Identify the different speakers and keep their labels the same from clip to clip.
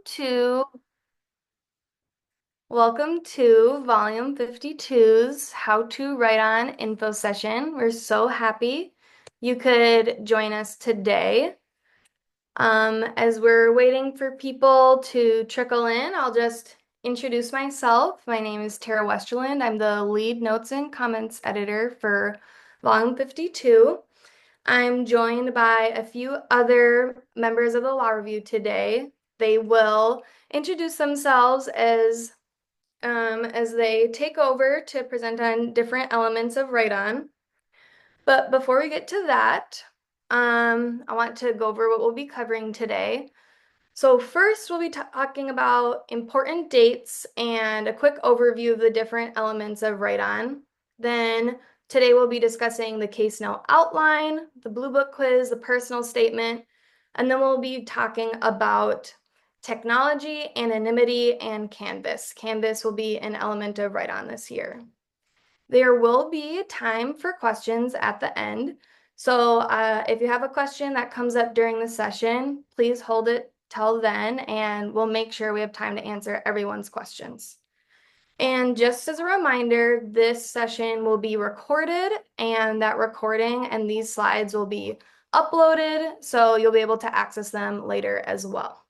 Speaker 1: to welcome to Volume 52's How to Write On info session. We're so happy you could join us today. As we're waiting for people to trickle in, I'll just introduce myself. My name is Tara Westerland. I'm the lead notes and comments editor for Volume 52. I'm joined by a few other members of the law review today. They will introduce themselves as they take over to present on different elements of write-on. But before we get to that, I want to go over what we'll be covering today. So first, we'll be talking about important dates and a quick overview of the different elements of write-on. Then today we'll be discussing the case note outline, the Bluebook quiz, the personal statement, and then we'll be talking about technology, anonymity, and Canvas. Canvas will be an element of write-on this year. There will be time for questions at the end. So if you have a question that comes up during the session, please hold it till then, and we'll make sure we have time to answer everyone's questions. And just as a reminder, this session will be recorded, and that recording and these slides will be uploaded, so you'll be able to access them later as well.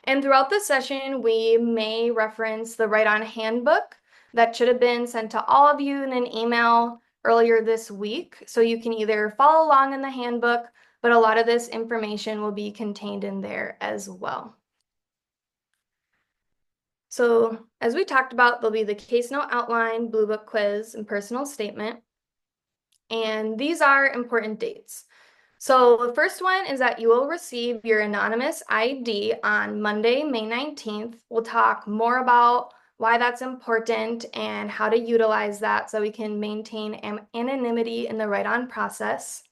Speaker 1: And throughout the session, we may reference the Write On Handbook that should have been sent to all of you in an email earlier this week. So you can either follow along in the handbook, but a lot of this information will be contained in there as well. So as we talked about, there'll be the case note outline, Bluebook quiz, and personal statement. And these are important dates. So the first one is that you will receive your anonymous ID on Monday, May 19th. We'll talk more about why that's important and how to utilize that so we can maintain anonymity in the write-on process.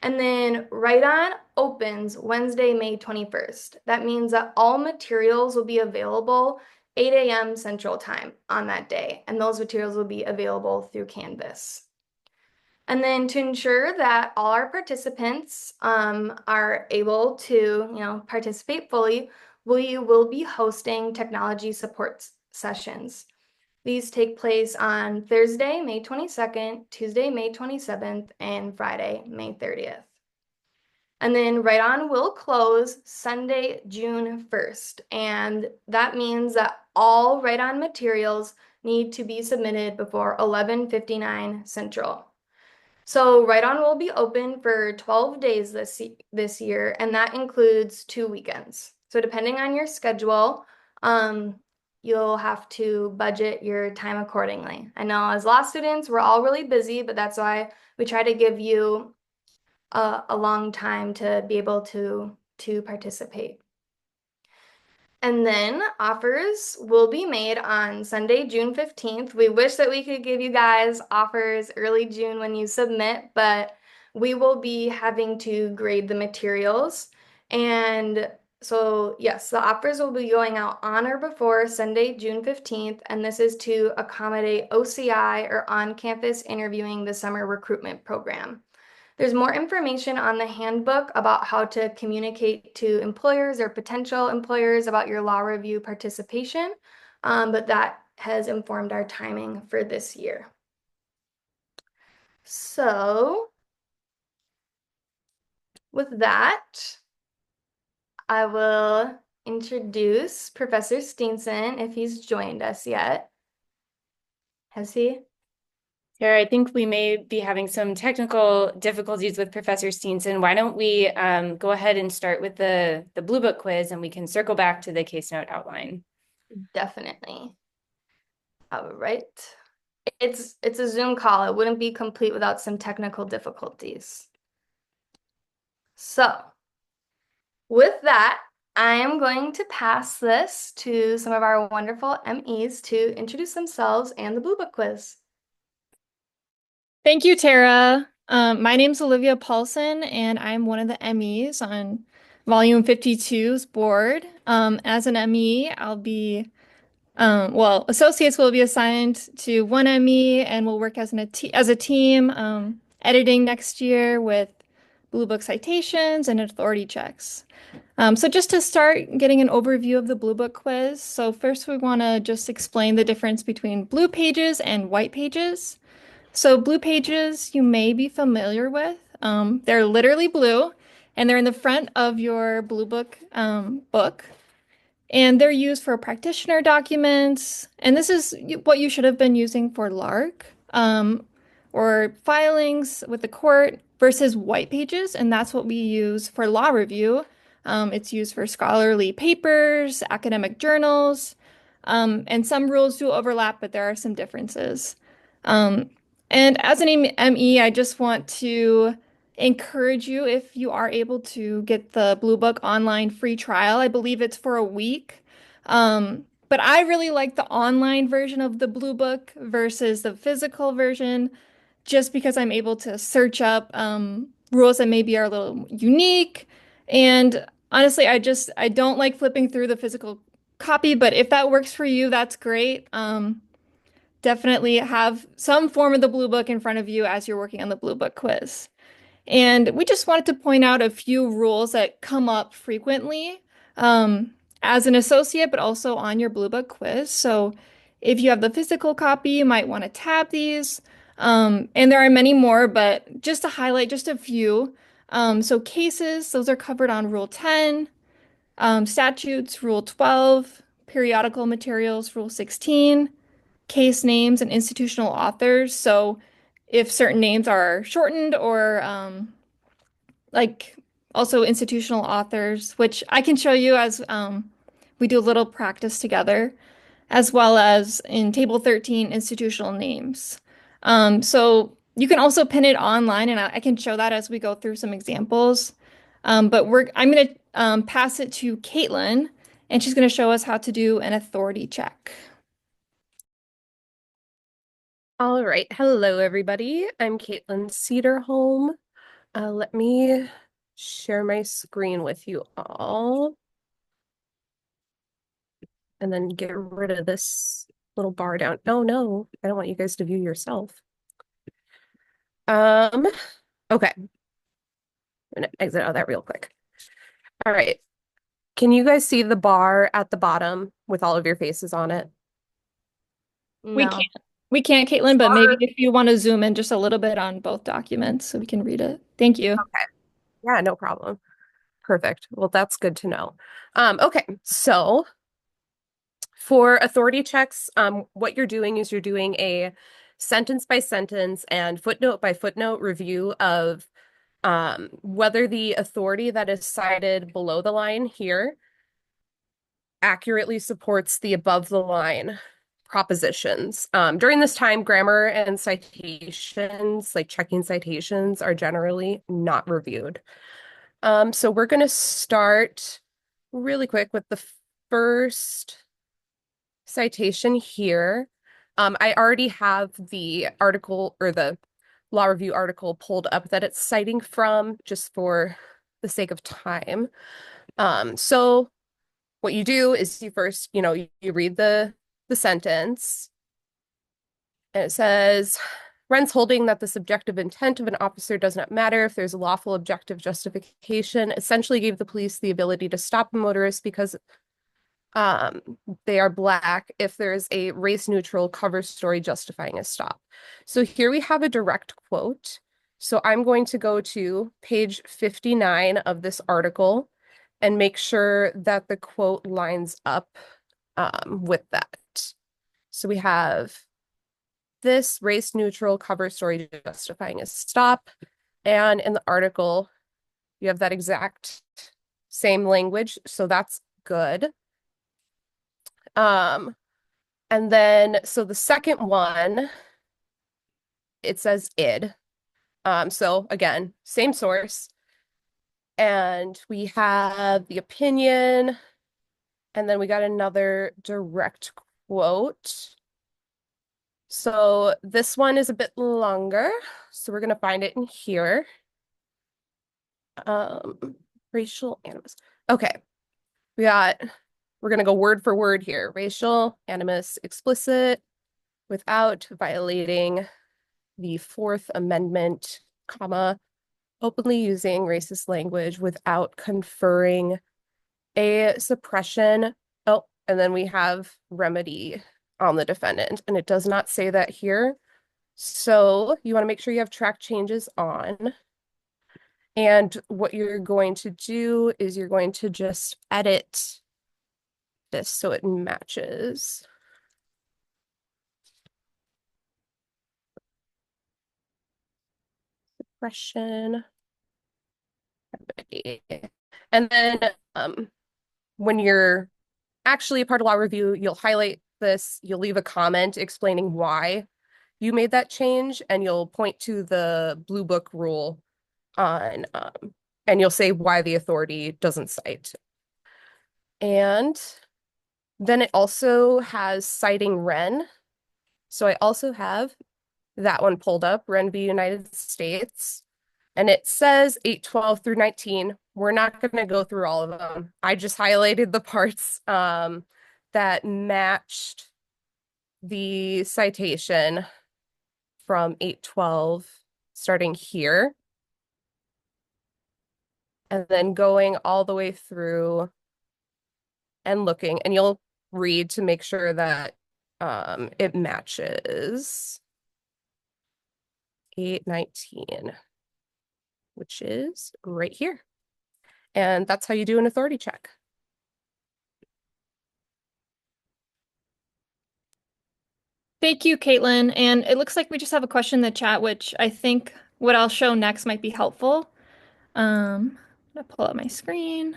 Speaker 1: And then write-on opens Wednesday, May 21st. That means that all materials will be available 8 a.m. Central Time on that day, and those materials will be available through Canvas. And then to ensure that all our participants are able to, participate fully, we will be hosting technology support sessions. These take place on Thursday, May 22nd, Tuesday, May 27th, and Friday, May 30th. And then Write On will close Sunday, June 1st. And that means that all Write On materials need to be submitted before 11:59 Central. So Write On will be open for 12 days this year, and that includes 2 weekends. So depending on your schedule, you'll have to budget your time accordingly. I know as law students, we're all really busy, but that's why we try to give you a long time to be able to participate. And then offers will be made on Sunday, June 15th. We wish that we could give you guys offers early June when you submit, but we will be having to grade the materials. And so, yes, the offers will be going out on or before Sunday, June 15th, and this is to accommodate OCI or on-campus interviewing the summer recruitment program. There's more information on the handbook about how to communicate to employers or potential employers about your law review participation, but that has informed our timing for this year. So with that, I will introduce Professor Steenson if he's joined us yet. Has he?
Speaker 2: Here, I think we may be having some technical difficulties with Professor Steenson. Why don't we go ahead and start with the Bluebook quiz, and we can circle back to the case note outline.
Speaker 1: Definitely. All right. It's a Zoom call. It wouldn't be complete without some technical difficulties. So with that, I am going to pass this to some of our wonderful MEs to introduce themselves and the Bluebook quiz.
Speaker 3: Thank you, Tara. My name's Olivia Paulson, and I'm one of the MEs on Volume 52's board. As an ME, I'll be, associates will be assigned to one ME, and we'll work as a team, editing next year with Blue Book citations, and authority checks. So just to start getting an overview of the Blue Book quiz, so first we want to just explain the difference between blue pages and white pages. So blue pages you may be familiar with. They're literally blue, and they're in the front of your Blue Book book. And they're used for practitioner documents. And this is what you should have been using for LARC or filings with the court versus white pages. And that's what we use for law review. It's used for scholarly papers, academic journals, and some rules do overlap, but there are some differences. Um, and as an ME, I just want to encourage you if you are able to get the Blue Book online free trial. I believe it's for a week. But I really like the online version of the Blue Book versus the physical version, just because I'm able to search up rules that maybe are a little unique. And honestly, I don't like flipping through the physical copy, but if that works for you, that's great. Definitely have some form of the Blue Book in front of you as you're working on the Blue Book quiz. And we just wanted to point out a few rules that come up frequently as an associate, but also on your Blue Book quiz. So if you have the physical copy, you might want to tab these. And there are many more, but just to highlight just a few. So cases, those are covered on Rule 10, statutes, Rule 12, periodical materials, Rule 16, case names and institutional authors. So if certain names are shortened or like also institutional authors, which I can show you as we do a little practice together, as well as in Table 13, institutional names. So you can also pin it online, and I can show that as we go through some examples. But I'm going to pass it to Caitlin, and she's going to show us how to do an authority check.
Speaker 4: All right. Hello, everybody. I'm Caitlin Cedarholm. Let me share my screen with you all. And then get rid of this little bar down. Oh, no. I don't want you guys to view yourself. Okay. I'm gonna exit out of that real quick. All right. Can you guys see the bar at the bottom with all of your faces on it?
Speaker 3: We
Speaker 1: No.
Speaker 3: can't. We can't, Caitlin, but maybe if you want to zoom in just a little bit on both documents so we can read it. Thank you.
Speaker 4: Okay. Yeah, no problem. Perfect. Well, that's good to know. Okay, so for authority checks, what you're doing is you're doing a sentence by sentence and footnote by footnote review of whether the authority that is cited below the line here accurately supports the above the line propositions. During this time, grammar and citations, like checking citations, are generally not reviewed. So we're going to start really quick with the first citation here. I already have the article or the law review article pulled up that it's citing from just for the sake of time. So what you do is you first, you read the sentence, and it says, Wren's holding that the subjective intent of an officer does not matter if there's a lawful objective justification essentially gave the police the ability to stop a motorist because they are Black if there's a race-neutral cover story justifying a stop. So here we have a direct quote. So I'm going to go to page 59 of this article and make sure that the quote lines up with that. So we have this race-neutral cover story justifying a stop. And in the article, you have that exact same language. So that's good. And then, so the second one, it says id. So again, same source. And we have the opinion, and then we got another direct quote. So this one is a bit longer, so we're going to find it in here. Racial animus. Okay, we're going to go word for word here. Racial animus explicit without violating the Fourth Amendment, comma, openly using racist language without conferring a suppression. Oh, and then we have remedy on the defendant, and it does not say that here. So you want to make sure you have track changes on. And what you're going to do is you're going to just edit this so it matches. Suppression. And then when you're actually a part of law review, you'll highlight this, you'll leave a comment explaining why you made that change, and you'll point to the Bluebook rule on, and you'll say why the authority doesn't cite. And then it also has citing Wren. So I also have that one pulled up, Wren v. United States. And it says 812 through 19. We're not going to go through all of them. I just highlighted the parts that matched the citation from 812 starting here. And then going all the way through and looking. And you'll read to make sure that it matches 819, which is right here. And that's how you do an authority check.
Speaker 3: Thank you, Caitlin. And it looks like we just have a question in the chat, which I think what I'll show next might be helpful. I'm gonna pull up my screen.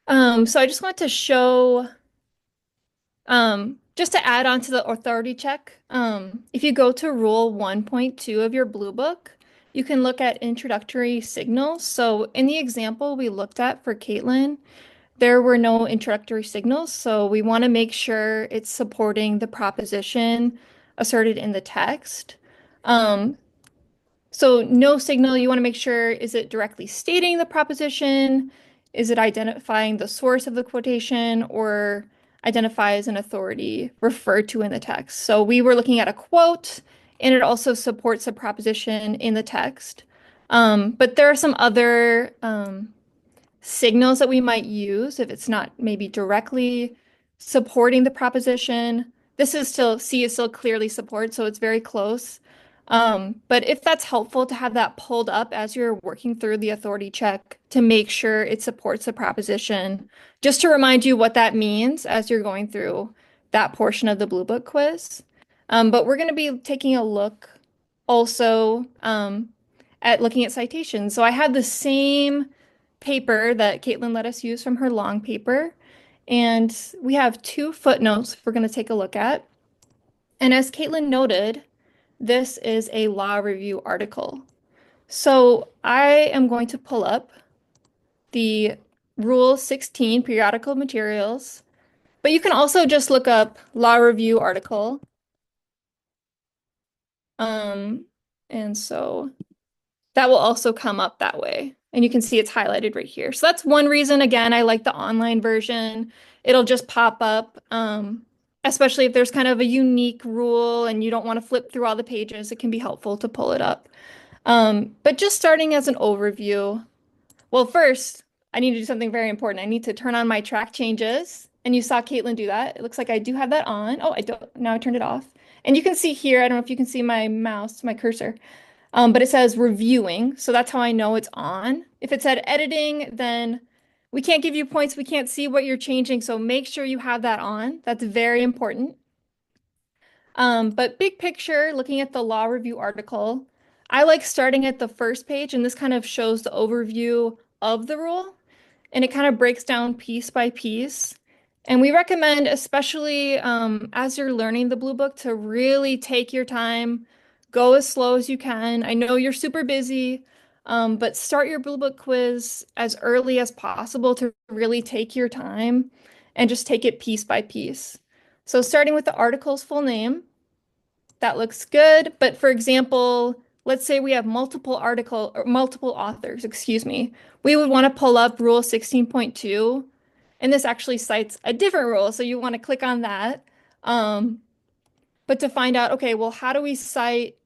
Speaker 3: So I just want to show, just to add on to the authority check, if you go to Rule 1.2 of your Blue Book, you can look at introductory signals. So in the example we looked at for Caitlin, there were no introductory signals, so we want to make sure it's supporting the proposition asserted in the text. So no signal, you want to make sure, is it directly stating the proposition? Is it identifying the source of the quotation, or identifies an authority referred to in the text? So we were looking at a quote, and it also supports a proposition in the text. But there are some other signals that we might use if it's not maybe directly supporting the proposition. This is still, C is still clearly support, so it's very close. But if that's helpful to have that pulled up as you're working through the authority check to make sure it supports the proposition, just to remind you what that means as you're going through that portion of the Blue Book quiz. But we're going to be taking a look also at looking at citations. So I had the same paper that Caitlin let us use from her long paper. And we have two footnotes we're going to take a look at. And as Caitlin noted, this is a law review article. So I am going to pull up the Rule 16 periodical materials, but you can also just look up law review article. And so that will also come up that way. And you can see it's highlighted right here. So that's one reason, again, I like the online version. It'll just pop up, especially if there's kind of a unique rule and you don't want to flip through all the pages, it can be helpful to pull it up. But just starting as an overview, well, first, I need to do something very important. I need to turn on my track changes. And you saw Caitlin do that. It looks like I do have that on. Oh, I don't. Now I turned it off. And you can see here, I don't know if you can see my mouse, my cursor. But it says reviewing, so that's how I know it's on. If it said editing, then we can't give you points. We can't see what you're changing, so make sure you have that on. That's very important. But big picture, looking at the law review article, I like starting at the first page, and this kind of shows the overview of the rule, and it kind of breaks down piece by piece. And we recommend, especially as you're learning the Blue Book, to really take your time, go as slow as you can. I know you're super busy, but start your Blue Book quiz as early as possible to really take your time and just take it piece by piece. So starting with the article's full name, that looks good. But for example, let's say we have multiple authors, excuse me. We would want to pull up Rule 16.2. And this actually cites a different rule, so you want to click on that. But to find out, okay, well, how do we cite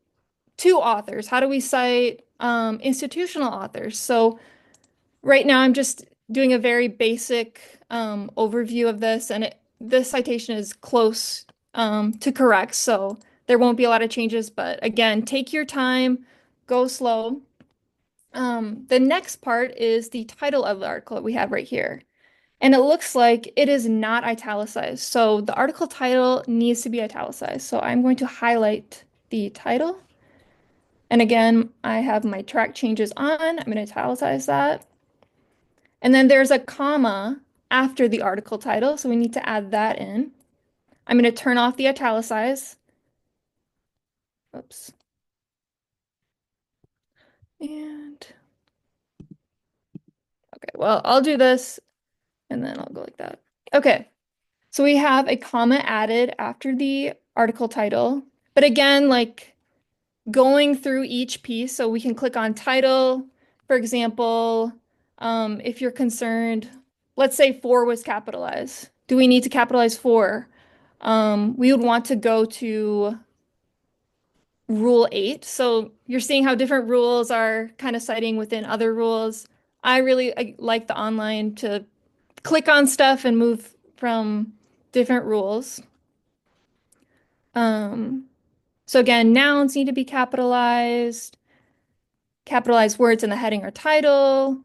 Speaker 3: two authors? How do we cite institutional authors. So right now I'm just doing a very basic overview of this, and this citation is close to correct, so there won't be a lot of changes, but again, take your time, go slow. The next part is the title of the article that we have right here. And it looks like it is not italicized. So the article title needs to be italicized. So I'm going to highlight the title. And again, I have my track changes on. I'm going to italicize that. And then there's a comma after the article title. So we need to add that in. I'm going to turn off the italicize. Oops. And okay, well, I'll do this and then I'll go like that. Okay. So we have a comma added after the article title. But again, like going through each piece, so we can click on title, for example, if you're concerned, let's say 4 was capitalized. Do we need to capitalize 4? We would want to go to rule 8. So you're seeing how different rules are kind of citing within other rules. I like the online to click on stuff and move from different rules. So again, nouns need to be capitalized, capitalize words in the heading or title,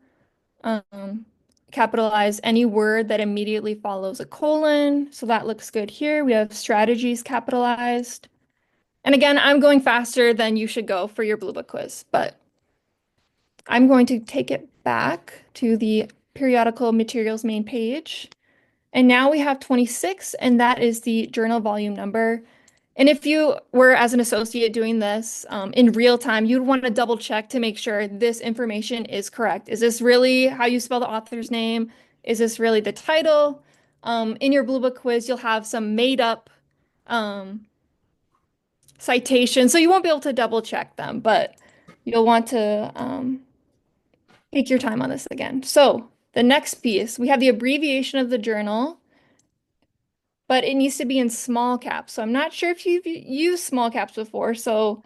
Speaker 3: capitalize any word that immediately follows a colon. So that looks good here. We have strategies capitalized. And again, I'm going faster than you should go for your Bluebook quiz, but I'm going to take it back to the periodical materials main page. And now we have 26, and that is the journal volume number. And if you were, as an associate, doing this in real time, you'd want to double check to make sure this information is correct. Is this really how you spell the author's name? Is this really the title? In your Bluebook quiz, you'll have some made up citations, so you won't be able to double check them, but you'll want to take your time on this again. So the next piece, we have the abbreviation of the journal, but it needs to be in small caps. So I'm not sure if you've used small caps before, so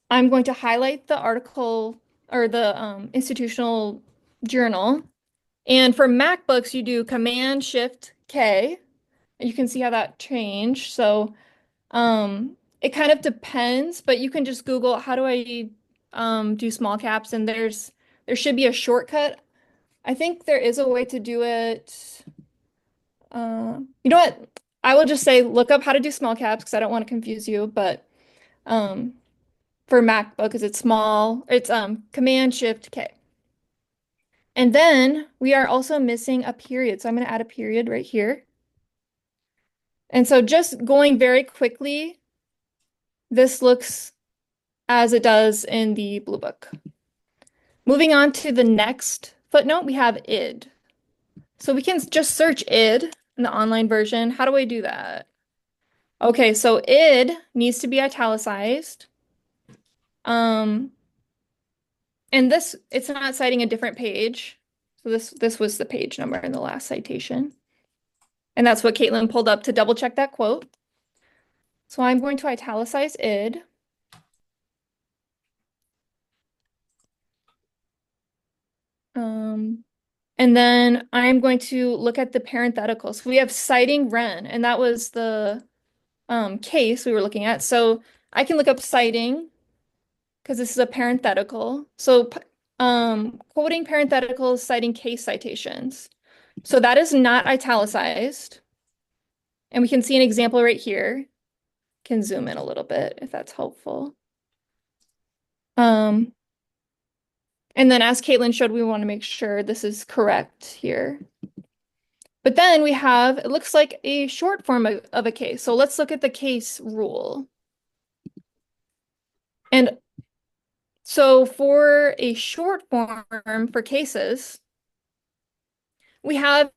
Speaker 3: I'm going to highlight the article or the institutional journal. And for MacBooks, you do Command Shift K. You can see how that changed. So it kind of depends, but you can just Google how do I do small caps, and there should be a shortcut. I think there is a way to do it. You know what? I will just say look up how to do small caps because I don't want to confuse you, but for MacBook, because it's small, it's Command Shift K. And then we are also missing a period. So I'm going to add a period right here. And so just going very quickly, this looks as it does in the Bluebook. Moving on to the next footnote, we have id. So we can just search id in the online version. How do I do that? Okay, so id needs to be italicized. And this, it's not citing a different page. So this was the page number in the last citation. And that's what Caitlin pulled up to double check that quote. So I'm going to italicize id. And then I'm going to look at the parentheticals. So we have citing Wren, and that was the case we were looking at. So I can look up citing because this is a parenthetical. So quoting parentheticals, citing case citations. So that is not italicized. And we can see an example right here. Can zoom in a little bit if that's helpful. And then as Caitlin showed, we want to make sure this is correct here. But then we have, it looks like a short form of a case. So let's look at the case rule. And so for a short form for cases, we have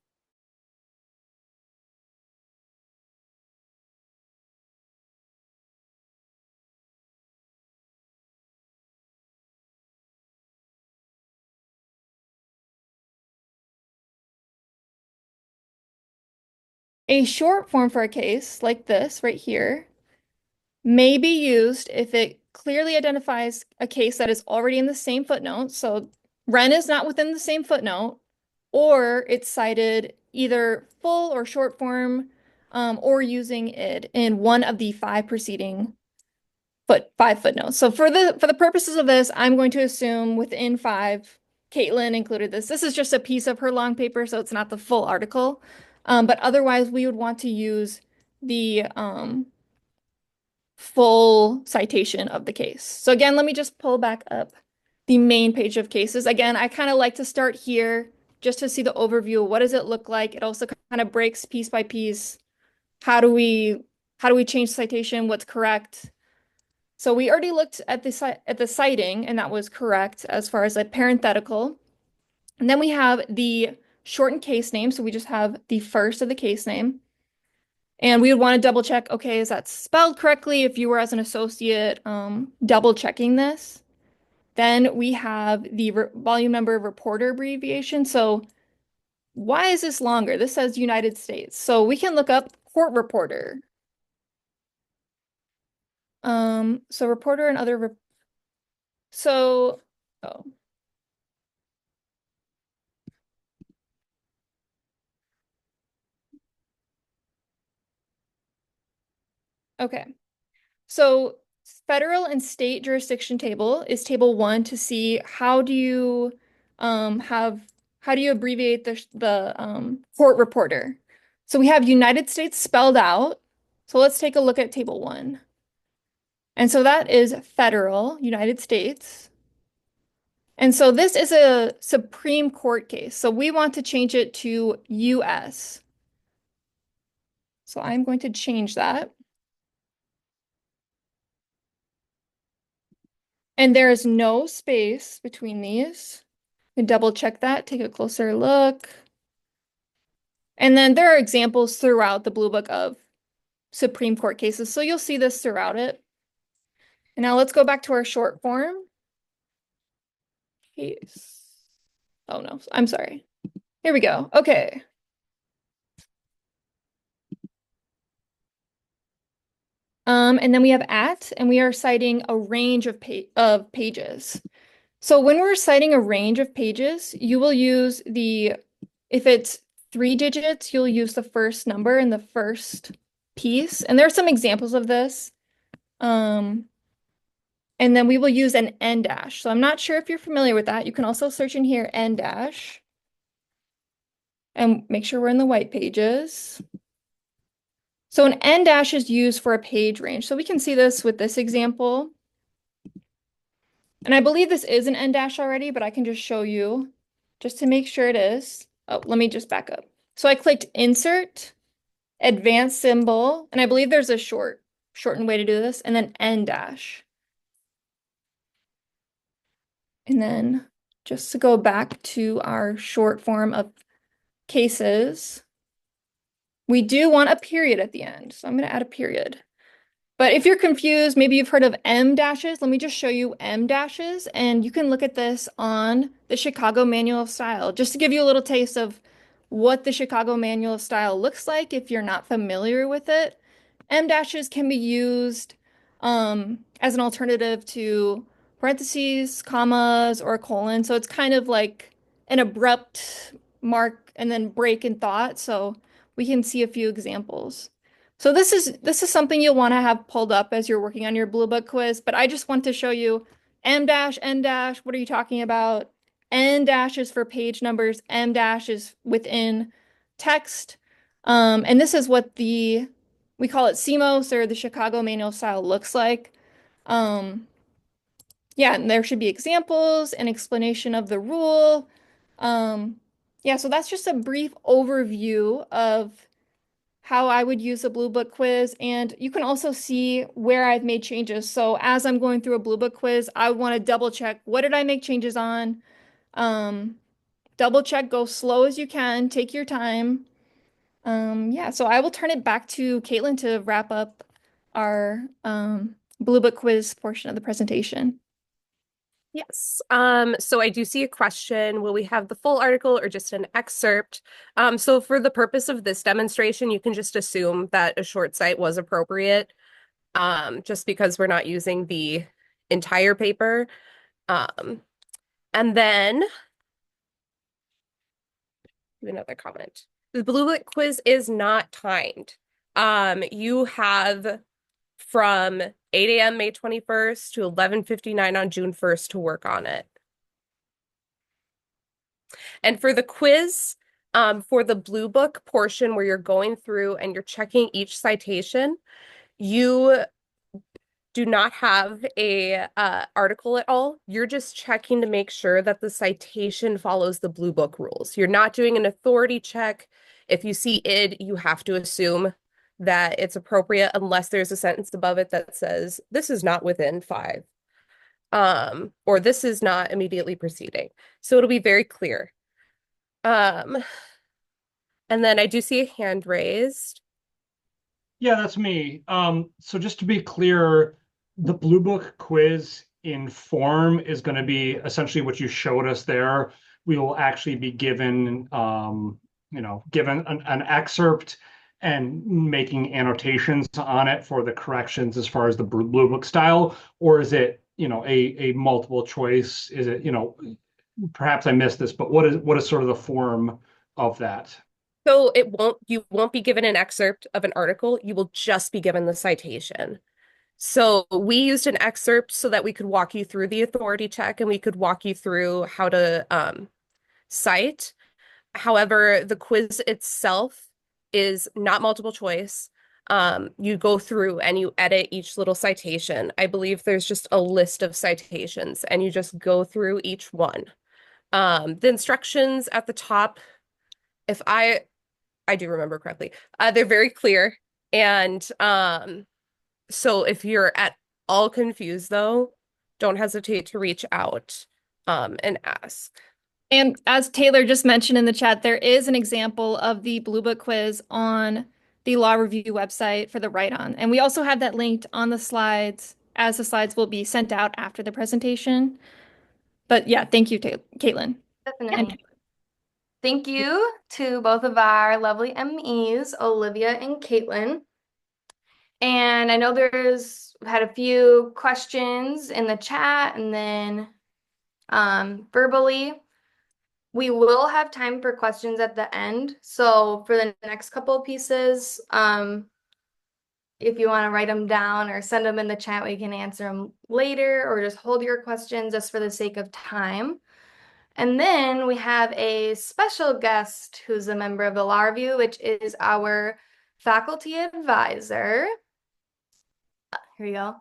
Speaker 3: a short form for a case like this right here may be used if it clearly identifies a case that is already in the same footnote. So Wren is not within the same footnote, or it's cited either full or short form, or using it in one of the five preceding five footnotes. So for the purposes of this, I'm going to assume within five, Caitlin included this. This is just a piece of her long paper, so it's not the full article. But otherwise, we would want to use the full citation of the case. So again, let me just pull back up the main page of cases. Again, I kind of like to start here just to see the overview. What does it look like? It also kind of breaks piece by piece. How do we change citation? What's correct? So we already looked at the citing, and that was correct as far as a parenthetical. And then we have the shortened case name. So we just have the first of the case name. And we would want to double check, okay, is that spelled correctly? If you were as an associate, double checking this. Then we have the volume number of reporter abbreviation. So why is this longer? This says United States. So we can look up court reporter. So reporter and other, oh, okay. So federal and state jurisdiction table is table 1 to see how do you abbreviate the court reporter. So we have United States spelled out. So let's take a look at table 1. And so that is federal, United States. And so this is a Supreme Court case. So we want to change it to US. So I'm going to change that. And there is no space between these. You can double check that, take a closer look. And then there are examples throughout the Blue Book of Supreme Court cases. So you'll see this throughout it. And now let's go back to our short form. Case. Oh no, I'm sorry. Here we go. Okay. And then we have at, and we are citing a range of pages. So when we're citing a range of pages, you will use if it's 3 digits, you'll use the first number in the first piece. And there are some examples of this. And then we will use an N dash. So I'm not sure if you're familiar with that. You can also search in here N dash and make sure we're in the white pages. So an N dash is used for a page range. So we can see this with this example. And I believe this is an N dash already, but I can just show you just to make sure it is. Oh, let me just back up. So I clicked insert, advanced symbol, and I believe there's a shortened way to do this, and then N dash. And then just to go back to our short form of cases, we do want a period at the end. So I'm going to add a period. But if you're confused, maybe you've heard of M dashes. Let me just show you M dashes, and you can look at this on the Chicago Manual of Style, just to give you a little taste of what the Chicago Manual of Style looks like if you're not familiar with it. M dashes can be used as an alternative to parentheses, commas, or a colon. So it's kind of like an abrupt mark and then break in thought. So we can see a few examples. So this is something you'll want to have pulled up as you're working on your Blue Book quiz, but I just want to show you M dash, N dash, what are you talking about? N dash is for page numbers, M dash is within text. And this is what we call it CMOS, or the Chicago Manual Style, looks like. Yeah, and there should be examples and explanation of the rule. Yeah, so that's just a brief overview of how I would use a Blue Book quiz, and you can also see where I've made changes. So as I'm going through a Blue Book quiz, I want to double check, what did I make changes on? Double check, go slow as you can, take your time. Yeah, so I will turn it back to Caitlin to wrap up our Blue Book quiz portion of the presentation.
Speaker 4: Yes. So I do see a question. Will we have the full article or just an excerpt? So for the purpose of this demonstration, you can just assume that a short cite was appropriate, just because we're not using the entire paper. And then another comment. The Bluebook quiz is not timed. You have from 8 a.m. May 21st to 11:59 on June 1st to work on it. And for the quiz, for the Bluebook portion where you're going through and you're checking each citation, you do not have a article at all. You're just checking to make sure that the citation follows the Bluebook rules. You're not doing an authority check. If you see id, you have to assume that it's appropriate unless there's a sentence above it that says this is not within 5, or this is not immediately preceding. So it'll be very clear. And then I do see a hand raised.
Speaker 5: Yeah, that's me. So just to be clear, the Bluebook quiz in form is going to be essentially what you showed us there. We will actually be given, given an excerpt and making annotations on it for the corrections as far as the Bluebook style, or is it, a multiple choice? Is it, perhaps I missed this, but what is sort of the form of that?
Speaker 4: So you won't be given an excerpt of an article. You will just be given the citation. So we used an excerpt so that we could walk you through the authority check and we could walk you through how to cite. However, the quiz itself is not multiple choice. You go through and you edit each little citation. I believe there's just a list of citations and you just go through each one. The instructions at the top, if I do remember correctly, they're very clear. And so if you're at all confused, though, don't hesitate to reach out and ask.
Speaker 3: And as Taylor just mentioned in the chat, there is an example of the Bluebook quiz on the Law Review website for the write-on. And we also have that linked on the slides, as the slides will be sent out after the presentation. But yeah, thank you, Caitlin.
Speaker 1: Definitely. Thank you to both of our lovely MEs, Olivia and Caitlin. And I know we've had a few questions in the chat and then verbally. We will have time for questions at the end. So for the next couple of pieces, if you want to write them down or send them in the chat, we can answer them later, or just hold your questions just for the sake of time. And then we have a special guest who's a member of the Law Review, which is our faculty advisor. Here we go.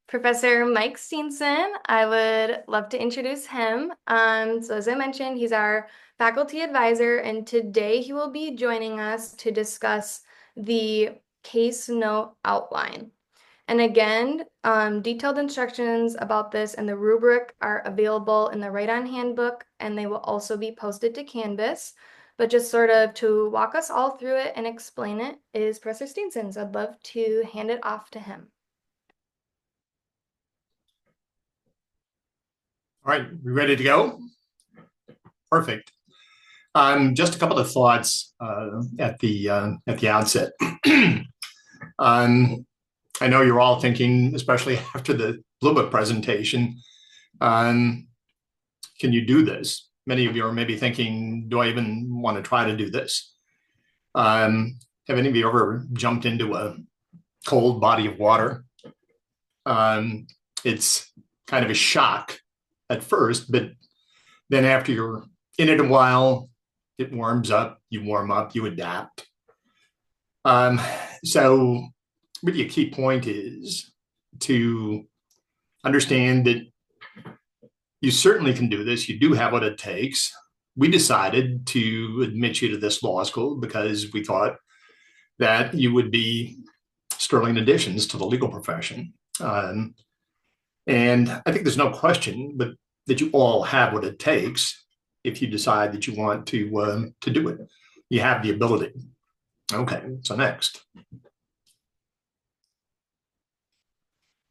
Speaker 1: Professor Mike Steenson. I would love to introduce him. So as I mentioned, he's our faculty advisor, and today he will be joining us to discuss the case note outline. And again, detailed instructions about this and the rubric are available in the write-on handbook, and they will also be posted to Canvas. But just sort of to walk us all through it and explain it is Professor Steenson. So I'd love to hand it off to him.
Speaker 6: All right, we ready to go? Perfect. Just a couple of thoughts at the outset. I know you're all thinking, especially after the Bluebook presentation, can you do this? Many of you are maybe thinking, do I even want to try to do this? Have any of you ever jumped into a cold body of water? It's kind of a shock at first, but then after you're in it a while, it warms up, you warm up, you adapt. So really a key point is to understand that you certainly can do this. You do have what it takes. We decided to admit you to this law school because we thought that you would be sterling additions to the legal profession. And I think there's no question, but that you all have what it takes if you decide that you want to do it. You have the ability. Okay, so next.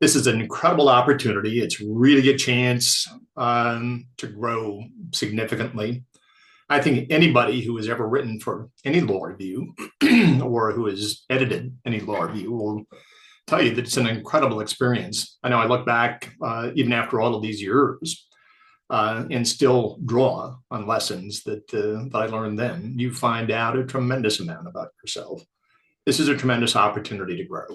Speaker 6: This is an incredible opportunity. It's really a chance to grow significantly. I think anybody who has ever written for any law review or who has edited any law review will tell you that it's an incredible experience. I know I look back, even after all of these years, and still draw on lessons that I learned then. You find out a tremendous amount about yourself. This is a tremendous opportunity to grow.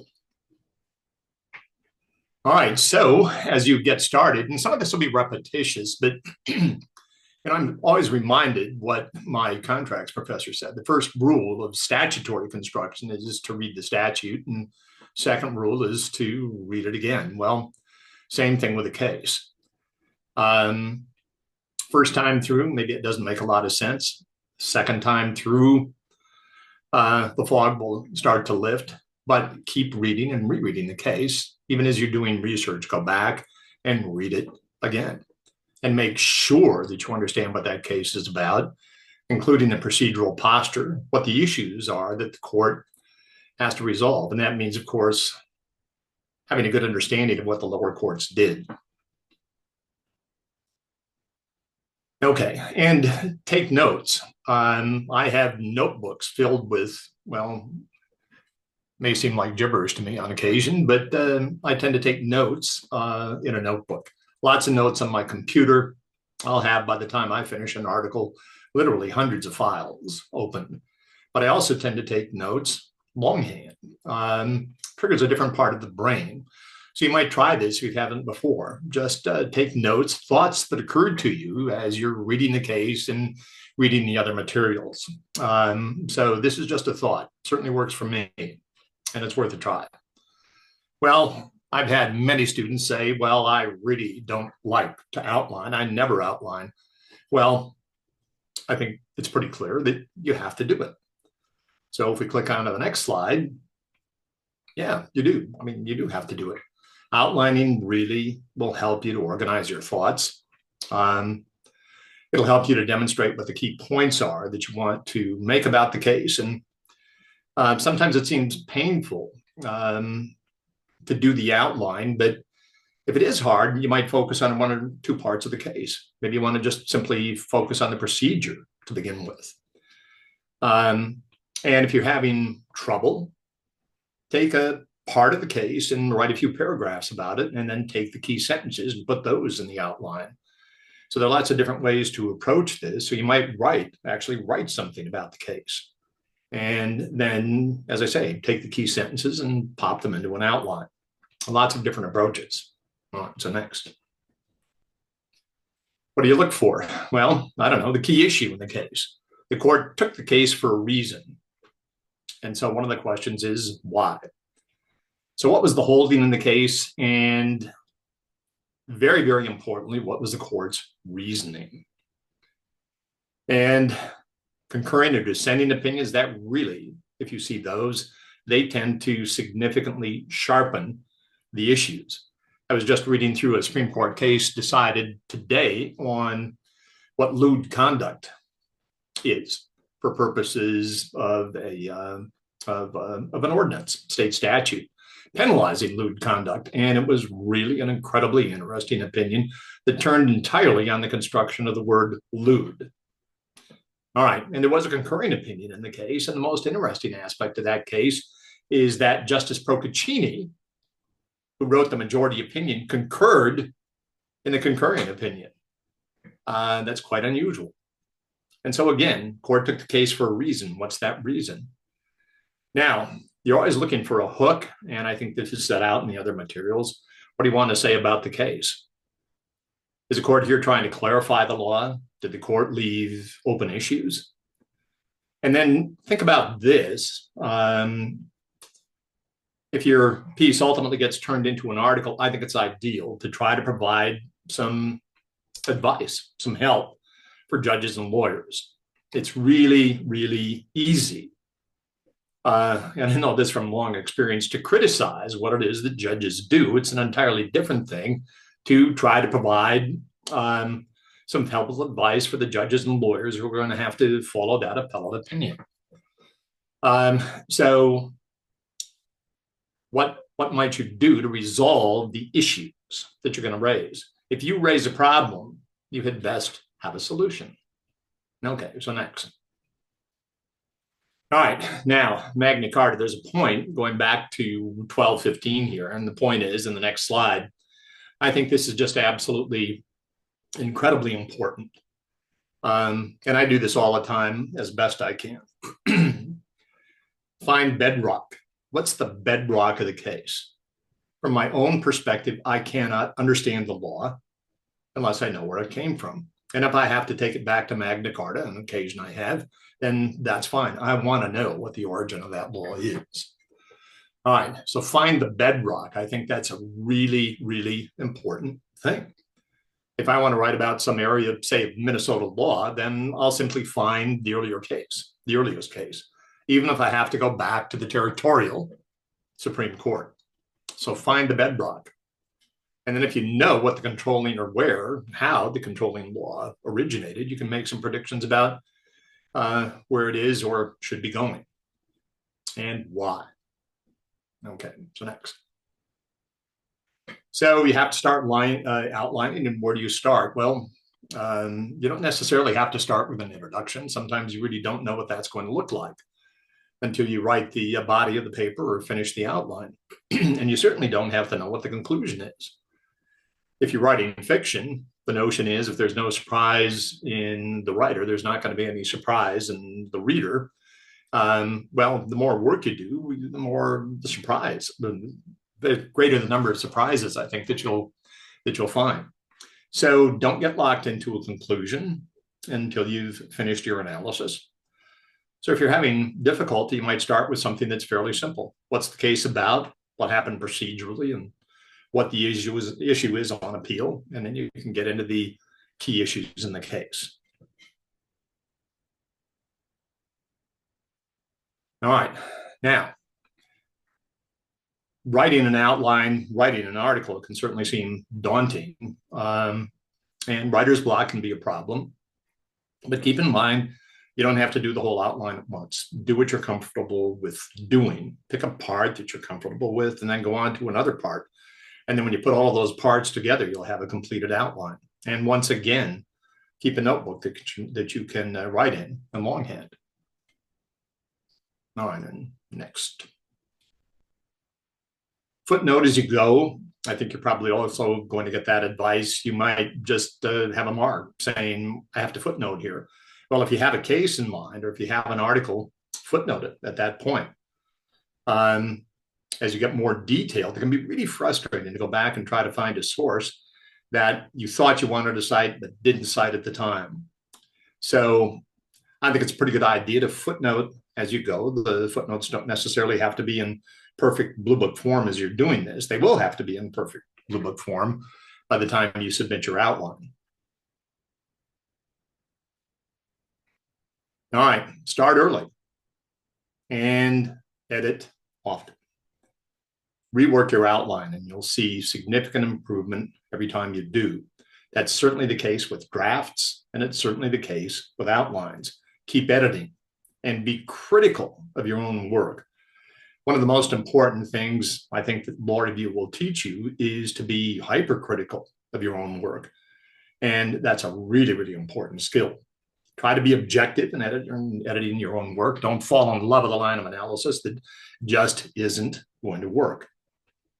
Speaker 6: All right, so as you get started, and some of this will be repetitious, but I'm always reminded what my contracts professor said. The first rule of statutory construction is to read the statute, and second rule is to read it again. Well, same thing with a case. First time through, maybe it doesn't make a lot of sense. Second time through, the fog will start to lift, but keep reading and rereading the case. Even as you're doing research, go back and read it again and make sure that you understand what that case is about, including the procedural posture, what the issues are that the court has to resolve. And that means, of course, having a good understanding of what the lower courts did. Okay, and take notes. I have notebooks filled with, well, may seem like gibberish to me on occasion, but I tend to take notes in a notebook. Lots of notes on my computer. I'll have, by the time I finish an article, literally hundreds of files open. But I also tend to take notes longhand. Triggers a different part of the brain. So you might try this if you haven't before. Just take notes, thoughts that occurred to you as you're reading the case and reading the other materials. So this is just a thought. Certainly works for me, and it's worth a try. Well, I've had many students say, well, I really don't like to outline. I never outline. Well, I think it's pretty clear that you have to do it. So if we click on to the next slide, yeah, you do. I mean, you do have to do it. Outlining really will help you to organize your thoughts. It'll help you to demonstrate what the key points are that you want to make about the case. And sometimes it seems painful to do the outline, but if it is hard, you might focus on one or two parts of the case. Maybe you want to just simply focus on the procedure to begin with. And if you're having trouble, take a part of the case and write a few paragraphs about it, and then take the key sentences and put those in the outline. So there are lots of different ways to approach this. So you might actually write something about the case. And then, as I say, take the key sentences and pop them into an outline. Lots of different approaches. All right, so next. What do you look for? Well, I don't know, the key issue in the case. The court took the case for a reason. And so one of the questions is why? So what was the holding in the case? And very, very importantly, what was the court's reasoning? And concurring or dissenting opinions, that really, if you see those, they tend to significantly sharpen the issues. I was just reading through a Supreme Court case decided today on what lewd conduct is for purposes of an ordinance, state statute, penalizing lewd conduct. And it was really an incredibly interesting opinion that turned entirely on the construction of the word lewd. All right, and there was a concurring opinion in the case, and the most interesting aspect of that case is that Justice Procaccini, who wrote the majority opinion, concurred in the concurring opinion. That's quite unusual. And so again, court took the case for a reason. What's that reason? Now, you're always looking for a hook, and I think this is set out in the other materials. What do you want to say about the case? Is the court here trying to clarify the law? Did the court leave open issues? And then think about this. If your piece ultimately gets turned into an article, I think it's ideal to try to provide some advice, some help for judges and lawyers. It's really, really easy. And I know this from long experience, to criticize what it is that judges do. It's an entirely different thing to try to provide some helpful advice for the judges and lawyers who are going to have to follow that appellate opinion. So what might you do to resolve the issues that you're going to raise? If you raise a problem, you had best have a solution. Okay, so next. All right, now Magna Carta, there's a point going back to 1215 here. And the point is in the next slide, I think this is just absolutely incredibly important. And I do this all the time as best I can. Find bedrock. What's the bedrock of the case? From my own perspective, I cannot understand the law unless I know where it came from. And if I have to take it back to Magna Carta, on occasion I have, then that's fine. I want to know what the origin of that law is. All right, so find the bedrock. I think that's a really, really important thing. If I want to write about some area, say Minnesota law, then I'll simply find the earliest case, even if I have to go back to the territorial Supreme Court. So find the bedrock. And then if you know what the controlling or how the controlling law originated, you can make some predictions about where it is or should be going and why. Okay, so next. So you have to start outlining, and where do you start? Well, you don't necessarily have to start with an introduction. Sometimes you really don't know what that's going to look like until you write the body of the paper or finish the outline. And you certainly don't have to know what the conclusion is. If you're writing fiction, the notion is if there's no surprise in the writer, there's not going to be any surprise in the reader. Well, the more work you do, the more the surprise, the greater the number of surprises I think that you'll find. So don't get locked into a conclusion until you've finished your analysis. So if you're having difficulty, you might start with something that's fairly simple. What's the case about? What happened procedurally? And what the issue is on appeal. And then you can get into the key issues in the case. All right. Now, writing an outline, writing an article can certainly seem daunting. And writer's block can be a problem. But keep in mind, you don't have to do the whole outline at once. Do what you're comfortable with doing. Pick a part that you're comfortable with and then go on to another part. And then when you put all of those parts together, you'll have a completed outline. And once again, keep a notebook that you can write in longhand. All right, and next. Footnote as you go. I think you're probably also going to get that advice. You might just have a mark saying, I have to footnote here. Well, if you have a case in mind or if you have an article, footnote it at that point. As you get more detailed, it can be really frustrating to go back and try to find a source that you thought you wanted to cite but didn't cite at the time. So I think it's a pretty good idea to footnote as you go. The footnotes don't necessarily have to be in perfect Bluebook form as you're doing this. They will have to be in perfect Bluebook form by the time you submit your outline. All right, start early and edit often. Rework your outline and you'll see significant improvement every time you do. That's certainly the case with drafts, and it's certainly the case with outlines. Keep editing and be critical of your own work. One of the most important things I think that law review will teach you is to be hypercritical of your own work. And that's a really, really important skill. Try to be objective in editing your own work. Don't fall in love with a line of analysis that just isn't going to work.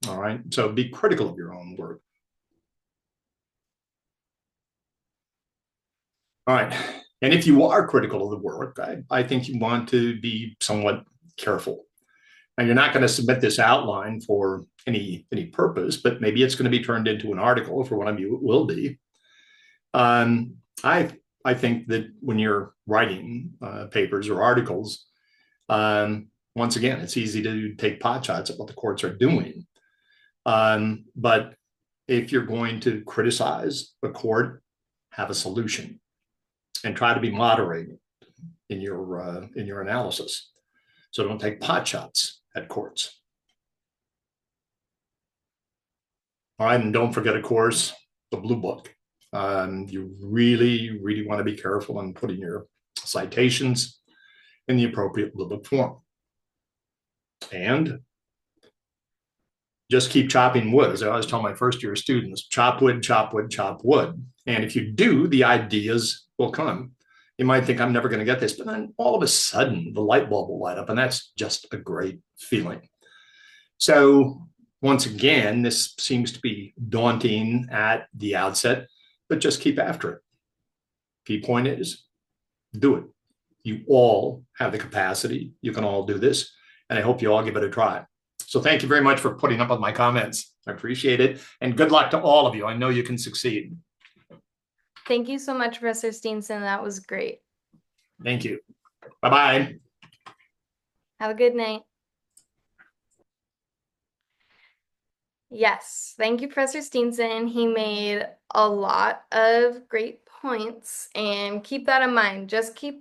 Speaker 6: All right, so be critical of your own work. All right, and if you are critical of the work, I think you want to be somewhat careful. And you're not going to submit this outline for any purpose, but maybe it's going to be turned into an article. For one of you, it will be. I think that when you're writing papers or articles, once again, it's easy to take pot shots at what the courts are doing. But if you're going to criticize the court, have a solution and try to be moderated in your analysis. So don't take pot shots at courts. All right, and don't forget, of course, the Bluebook. You really, really want to be careful in putting your citations in the appropriate Bluebook form. And just keep chopping wood. As I always tell my first year students, chop wood, chop wood, chop wood. And if you do, the ideas will come. You might think I'm never going to get this, but then all of a sudden the light bulb will light up, and that's just a great feeling. So once again, this seems to be daunting at the outset, but just keep after it. Key point is do it. You all have the capacity. You can all do this. And I hope you all give it a try. So thank you very much for putting up with my comments. I appreciate it. And good luck to all of you. I know you can succeed.
Speaker 1: Thank you so much, Professor Steenson. That was great.
Speaker 6: Thank you. Bye-bye.
Speaker 1: Have a good night. Yes, thank you, Professor Steenson. He made a lot of great points, and keep that in mind. Just keep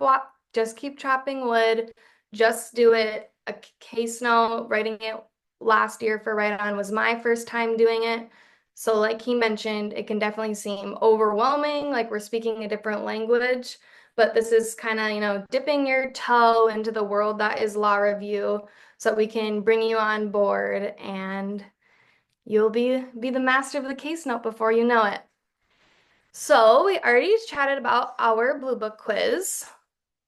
Speaker 1: chopping wood. Just do it. A case note, writing it last year for Write On was my first time doing it. So like he mentioned, it can definitely seem overwhelming, like we're speaking a different language, but this is kind of, dipping your toe into the world that is law review so we can bring you on board and you'll be the master of the case note before you know it. So we already chatted about our Bluebook quiz.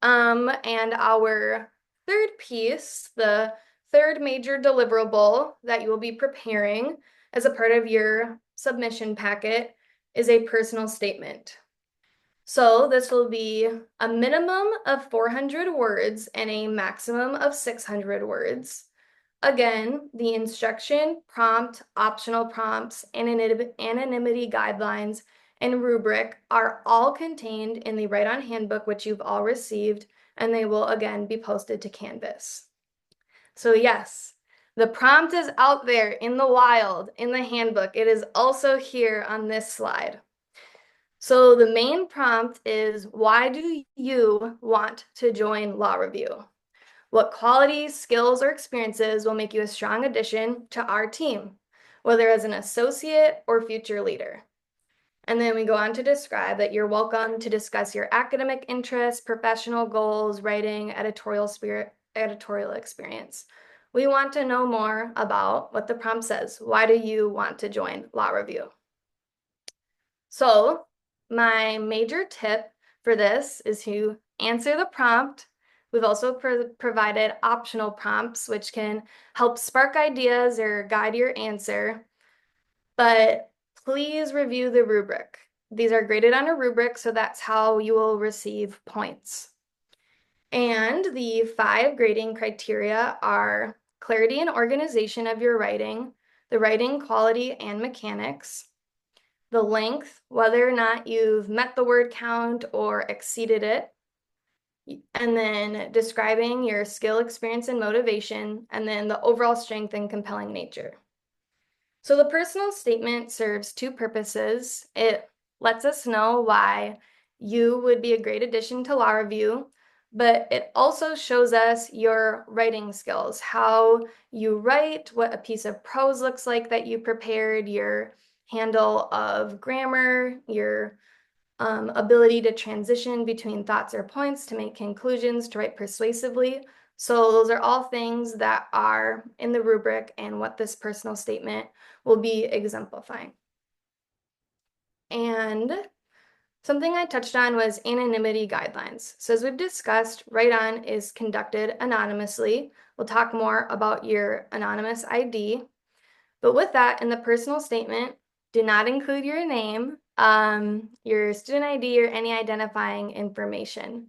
Speaker 1: And our third piece, the third major deliverable that you will be preparing as a part of your submission packet is a personal statement. So this will be a minimum of 400 words and a maximum of 600 words. Again, the instruction, prompt, optional prompts, anonymity guidelines, and rubric are all contained in the Write On Handbook, which you've all received, and they will again be posted to Canvas. So yes, the prompt is out there in the wild, in the handbook. It is also here on this slide. So the main prompt is, why do you want to join Law Review? What qualities, skills, or experiences will make you a strong addition to our team, whether as an associate or future leader? And then we go on to describe that you're welcome to discuss your academic interests, professional goals, writing, editorial experience. We want to know more about what the prompt says. Why do you want to join Law Review? So my major tip for this is to answer the prompt. We've also provided optional prompts, which can help spark ideas or guide your answer. But please review the rubric. These are graded on a rubric, so that's how you will receive points. And the 5 grading criteria are clarity and organization of your writing, the writing quality and mechanics, the length, whether or not you've met the word count or exceeded it, and then describing your skill, experience, and motivation, and then the overall strength and compelling nature. So the personal statement serves 2 purposes. It lets us know why you would be a great addition to Law Review, but it also shows us your writing skills, how you write, what a piece of prose looks like that you prepared, your handle of grammar, your ability to transition between thoughts or points, to make conclusions, to write persuasively. So those are all things that are in the rubric and what this personal statement will be exemplifying. And something I touched on was anonymity guidelines. So as we've discussed, Write On is conducted anonymously. We'll talk more about your anonymous ID. But with that, in the personal statement, do not include your name, your student ID, or any identifying information.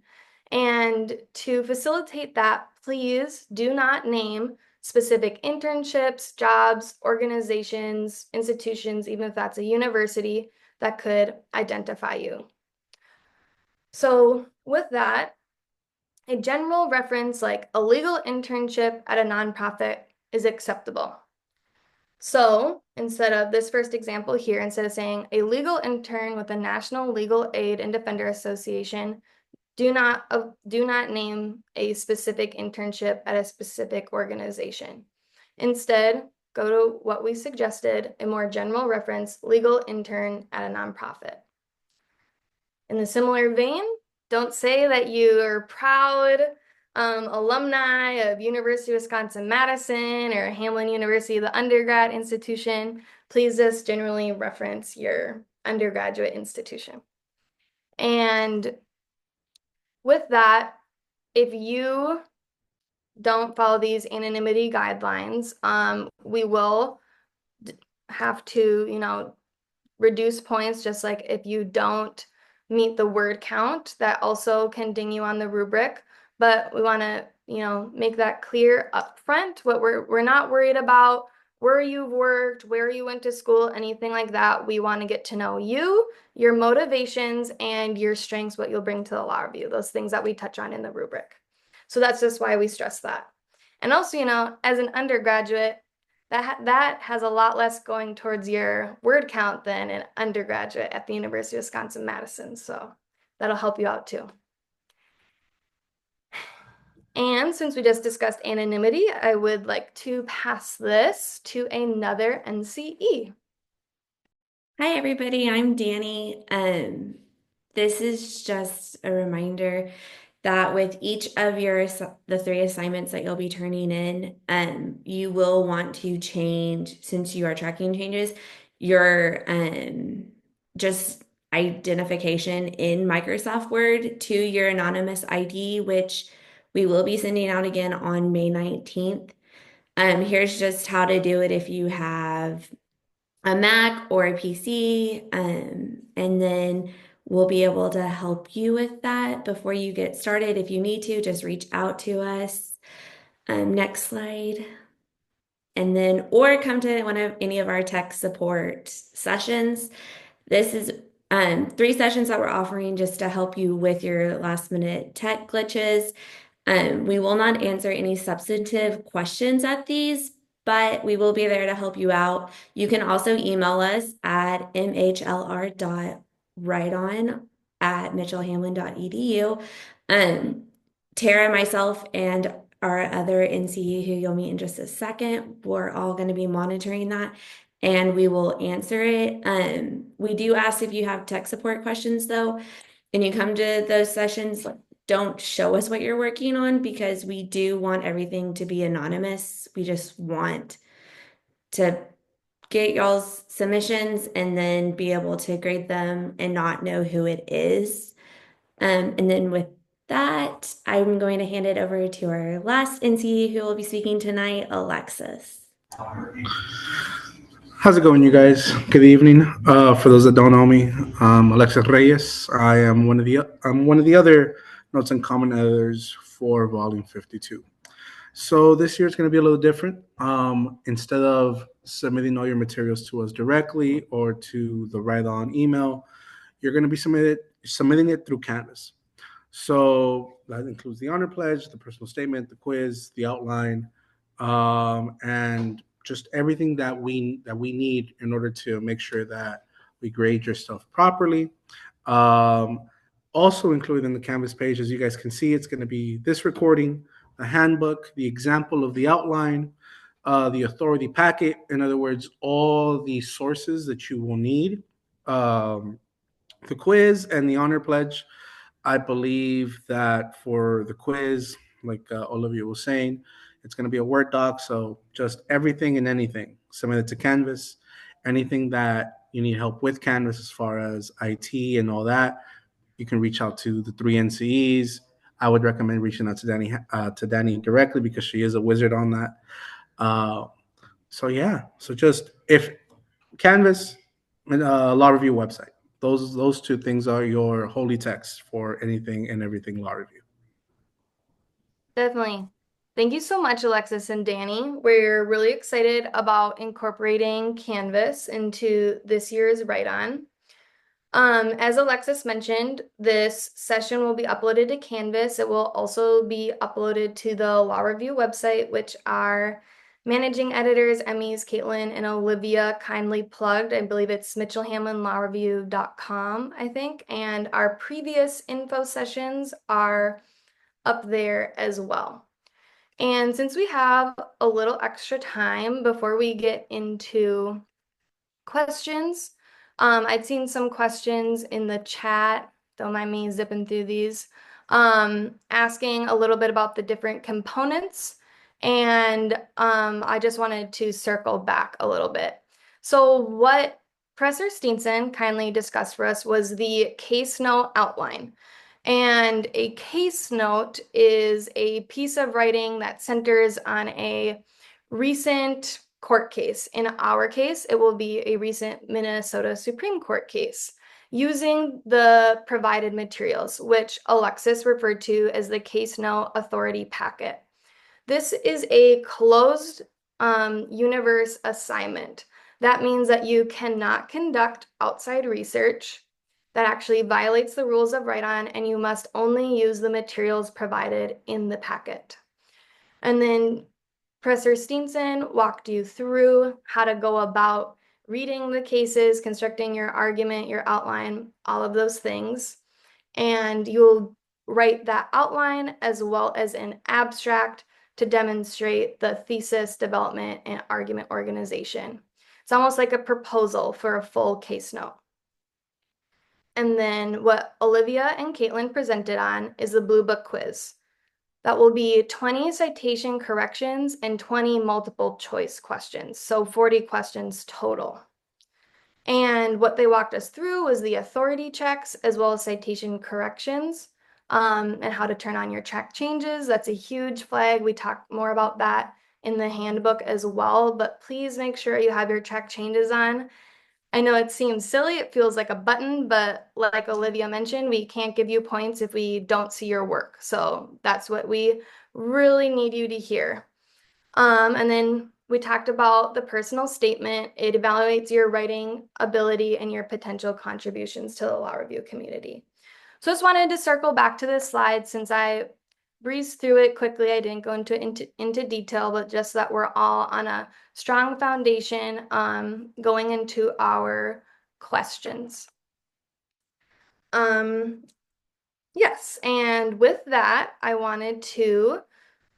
Speaker 1: And to facilitate that, please do not name specific internships, jobs, organizations, institutions, even if that's a university, that could identify you. So with that, a general reference like a legal internship at a nonprofit is acceptable. So instead of this first example here, instead of saying a legal intern with the National Legal Aid and Defender Association, do not name a specific internship at a specific organization. Instead, go to what we suggested, a more general reference, legal intern at a nonprofit. In the similar vein, don't say that you are proud alumni of University of Wisconsin-Madison or Hamline University, the undergrad institution. Please just generally reference your undergraduate institution. And with that, if you don't follow these anonymity guidelines, we will have to, reduce points, just like if you don't meet the word count, that also can ding you on the rubric. But we want to, make that clear up front. What we're not worried about where you've worked, where you went to school, anything like that. We want to get to know you, your motivations, and your strengths, what you'll bring to the law review, those things that we touch on in the rubric. So that's just why we stress that. And also, as an undergraduate, that has a lot less going towards your word count than an undergraduate at the University of Wisconsin-Madison. So that'll help you out too. And since we just discussed anonymity, I would like to pass this to another NCE.
Speaker 7: Hi, everybody. I'm Danny. This is just a reminder that with each of the 3 assignments that you'll be turning in, you will want to change, since you are tracking changes, your just identification in Microsoft Word to your anonymous ID, which we will be sending out again on May 19th. Here's just how to do it if you have a Mac or a PC, and then we'll be able to help you with that before you get started. If you need to, just reach out to us. Next slide. And then, or come to any of our tech support sessions. This is 3 sessions that we're offering just to help you with your last minute tech glitches. We will not answer any substantive questions at these, but we will be there to help you out. You can also email us at mhlr.writeon@mitchellhamlin.edu. Tara, myself, and our other NCE, who you'll meet in just a second, we're all going to be monitoring that, and we will answer it. We do ask if you have tech support questions, though, and you come to those sessions, don't show us what you're working on, because we do want everything to be anonymous. We just want to get y'all's submissions and then be able to grade them and not know who it is. And then with that, I'm going to hand it over to our last NCE who will be speaking tonight, Alexis.
Speaker 8: How's it going, you guys? Good evening. For those that don't know me, I'm Alexis Reyes. I'm one of the other notes and comment editors for Volume 52. So this year it's going to be a little different. Instead of submitting all your materials to us directly or to the Write On email, you're going to be submitting it through Canvas. So that includes the honor pledge, the personal statement, the quiz, the outline, and just everything that we need in order to make sure that we grade your stuff properly. Also included in the Canvas page, as you guys can see, it's going to be this recording, the handbook, the example of the outline, the authority packet. In other words, all the sources that you will need, the quiz and the honor pledge. I believe that for the quiz, like Olivia was saying, it's going to be a Word doc. So just everything and anything, submit it to Canvas. Anything that you need help with Canvas as far as IT and all that, you can reach out to the 3 NCEs. I would recommend reaching out to Danny directly, because she is a wizard on that. So just if Canvas and law review website. Those 2 things are your holy text for anything and everything law review.
Speaker 1: Definitely. Thank you so much, Alexis and Danny. We're really excited about incorporating Canvas into this year's Write On. As Alexis mentioned, this session will be uploaded to Canvas. It will also be uploaded to the Law Review website, which our managing editors, Emmys, Caitlin, and Olivia kindly plugged. I believe it's mitchellhamlinlawreview.com, I think. And our previous info sessions are up there as well. And since we have a little extra time before we get into questions, I'd seen some questions in the chat, don't mind me zipping through these, asking a little bit about the different components. And I just wanted to circle back a little bit. So what Professor Steenson kindly discussed for us was the case note outline. And a case note is a piece of writing that centers on a recent court case. In our case, it will be a recent Minnesota Supreme Court case using the provided materials, which Alexis referred to as the case note authority packet. This is a closed universe assignment. That means that you cannot conduct outside research that actually violates the rules of write-on, and you must only use the materials provided in the packet. And then Professor Steenson walked you through how to go about reading the cases, constructing your argument, your outline, all of those things. And you'll write that outline as well as an abstract to demonstrate the thesis development and argument organization. It's almost like a proposal for a full case note. And then what Olivia and Caitlin presented on is the Bluebook quiz. That will be 20 citation corrections and 20 multiple choice questions, so 40 questions total. And what they walked us through was the authority checks as well as citation corrections, and how to turn on your track changes. That's a huge flag. We talk more about that in the handbook as well, but please make sure you have your track changes on. I know it seems silly, it feels like a button, but like Olivia mentioned, we can't give you points if we don't see your work. So that's what we really need you to hear. And then we talked about the personal statement. It evaluates your writing ability and your potential contributions to the law review community. So I just wanted to circle back to this slide since I breezed through it quickly. I didn't go into detail, but just that we're all on a strong foundation going into our questions. Yes, and with that, I wanted to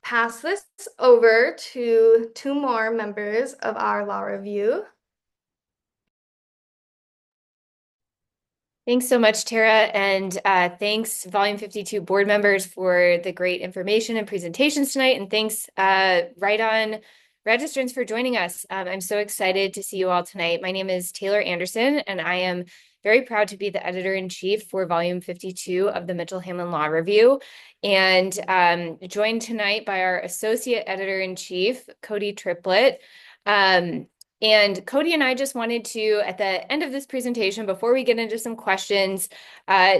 Speaker 1: pass this over to two more members of our law review.
Speaker 2: Thanks so much, Tara, and thanks, Volume 52 board members, for the great information and presentations tonight, and thanks, Write-On registrants, for joining us. I'm so excited to see you all tonight. My name is Taylor Anderson, and I am very proud to be the editor-in-chief for Volume 52 of the Mitchell-Hamlin Law Review, and joined tonight by our associate editor-in-chief, Cody Triplett. And Cody and I just wanted to, at the end of this presentation, before we get into some questions,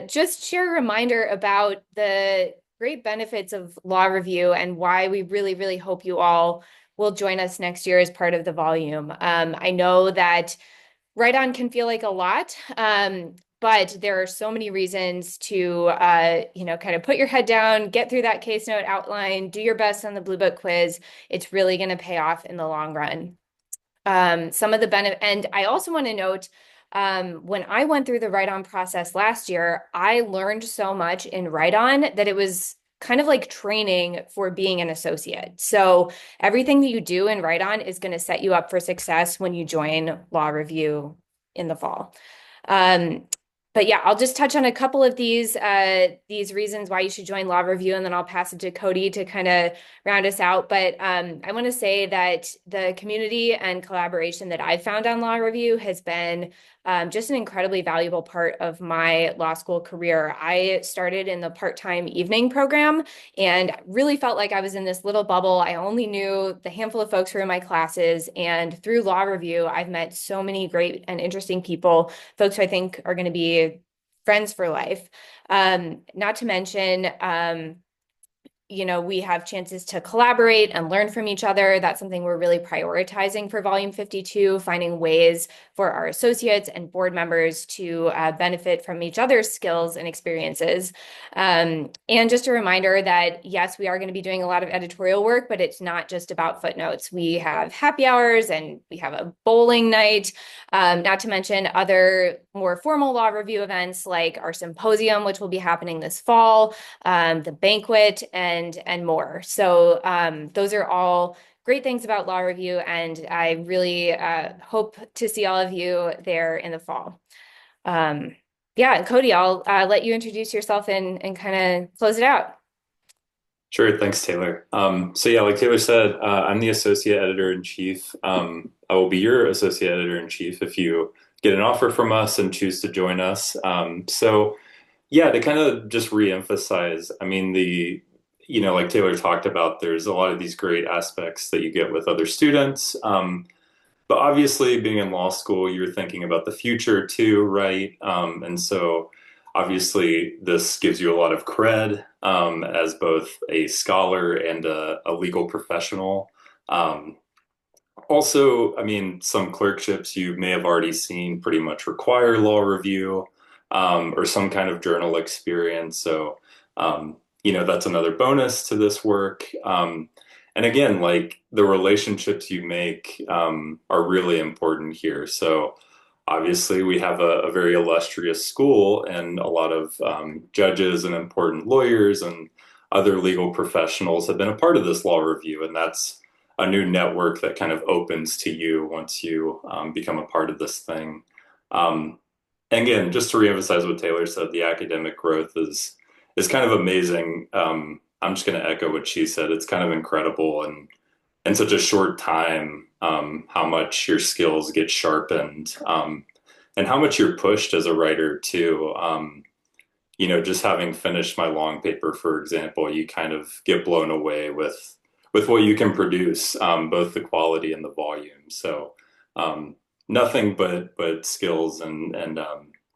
Speaker 2: just share a reminder about the great benefits of law review and why we really, really hope you all will join us next year as part of the volume. I know that write-on can feel like a lot, but there are so many reasons to, kind of put your head down, get through that case note outline, do your best on the Bluebook quiz. It's really going to pay off in the long run. Some of the benefit, and I also want to note, when I went through the write-on process last year, I learned so much in write-on that it was kind of like training for being an associate. So everything that you do in write-on is going to set you up for success when you join law review in the fall. But yeah, I'll just touch on a couple of these reasons why you should join law review, and then I'll pass it to Cody to kind of round us out. But I want to say that the community and collaboration that I've found on law review has been just an incredibly valuable part of my law school career. I started in the part-time evening program and really felt like I was in this little bubble. I only knew the handful of folks who were in my classes, and through law review, I've met so many great and interesting people, folks who I think are going to be friends for life. Not to mention, we have chances to collaborate and learn from each other. That's something we're really prioritizing for Volume 52, finding ways for our associates and board members to benefit from each other's skills and experiences. And just a reminder that, yes, we are going to be doing a lot of editorial work, but it's not just about footnotes. We have happy hours and we have a bowling night, not to mention other more formal law review events like our symposium, which will be happening this fall, the banquet, and more. So those are all great things about law review, and I really hope to see all of you there in the fall. Yeah, and Cody, I'll let you introduce yourself and kind of close it out.
Speaker 9: Sure, thanks, Taylor. So yeah, like Taylor said, I'm the associate editor-in-chief. I will be your associate editor-in-chief if you get an offer from us and choose to join us. So Yeah, to kind of just reemphasize, I mean, like Taylor talked about, there's a lot of these great aspects that you get with other students. But obviously, being in law school, you're thinking about the future too, right? And so obviously, this gives you a lot of cred as both a scholar and a legal professional. Um, Also, I mean, some clerkships you may have already seen pretty much require law review or some kind of journal experience. So, that's another bonus to this work. And again, like the relationships you make are really important here. So, obviously, we have a very illustrious school, and a lot of judges and important lawyers and other legal professionals have been a part of this law review, and that's a new network that kind of opens to you once you become a part of this thing. Um, and again, just to reemphasize what Taylor said, the academic growth is kind of amazing. I'm just going to echo what she said. It's kind of incredible, and in such a short time, how much your skills get sharpened, and how much you're pushed as a writer too. Just having finished my long paper, for example, you kind of get blown away with what you can produce, both the quality and the volume. So nothing but skills and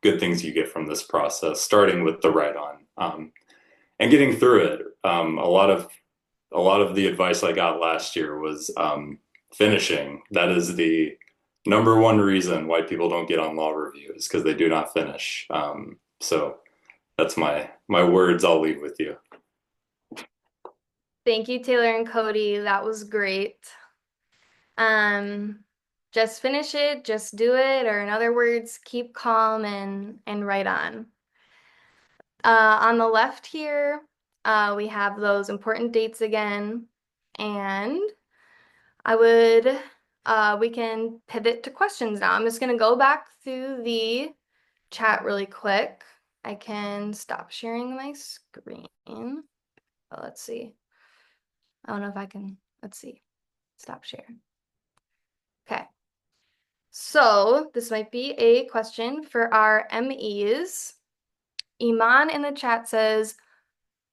Speaker 9: good things you get from this process, starting with the write-on and getting through it. A lot of the advice I got last year was finishing. That is the number one reason why people don't get on law reviews because they do not finish. So that's my words I'll leave with you.
Speaker 1: Thank you, Taylor and Cody. That was great. Just finish it, just do it, or in other words, keep calm and write on. On the left here, we have those important dates again, and we can pivot to questions now. I'm just gonna go back through the chat really quick. I can stop sharing my screen. Oh, let's see. I don't know if I can, let's see. Stop share. Okay. So this might be a question for our MEs. Iman in the chat says,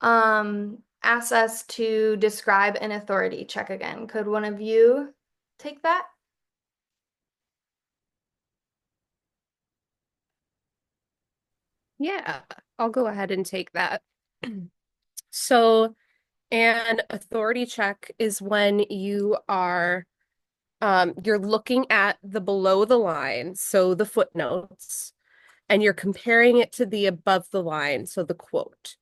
Speaker 1: asks us to describe an authority check again. Could one of you take that?
Speaker 4: Yeah, I'll go ahead and take that. So, an authority check is when you're looking at the below the line, so the footnotes, and you're comparing it to the above the line, so the quote.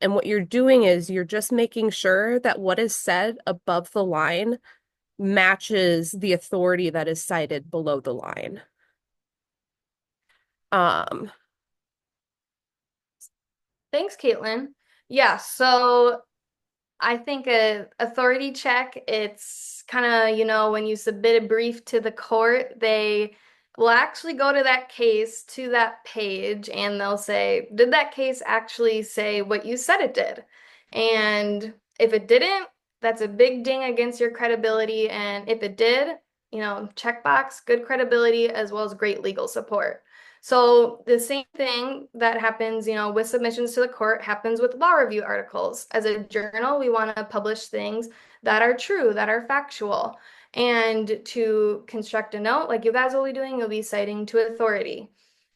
Speaker 4: And what you're doing is you're just making sure that what is said above the line matches the authority that is cited below the line.
Speaker 1: Thanks, Caitlin. Yeah, so I think a authority check, it's kind of, when you submit a brief to the court, they will actually go to that case, to that page, and they'll say, did that case actually say what you said it did? And if it didn't, that's a big ding against your credibility. And if it did, checkbox, good credibility, as well as great legal support. So the same thing that happens, with submissions to the court happens with law review articles. As a journal, we want to publish things that are true, that are factual. And to construct a note, like you guys will be doing, you'll be citing to authority.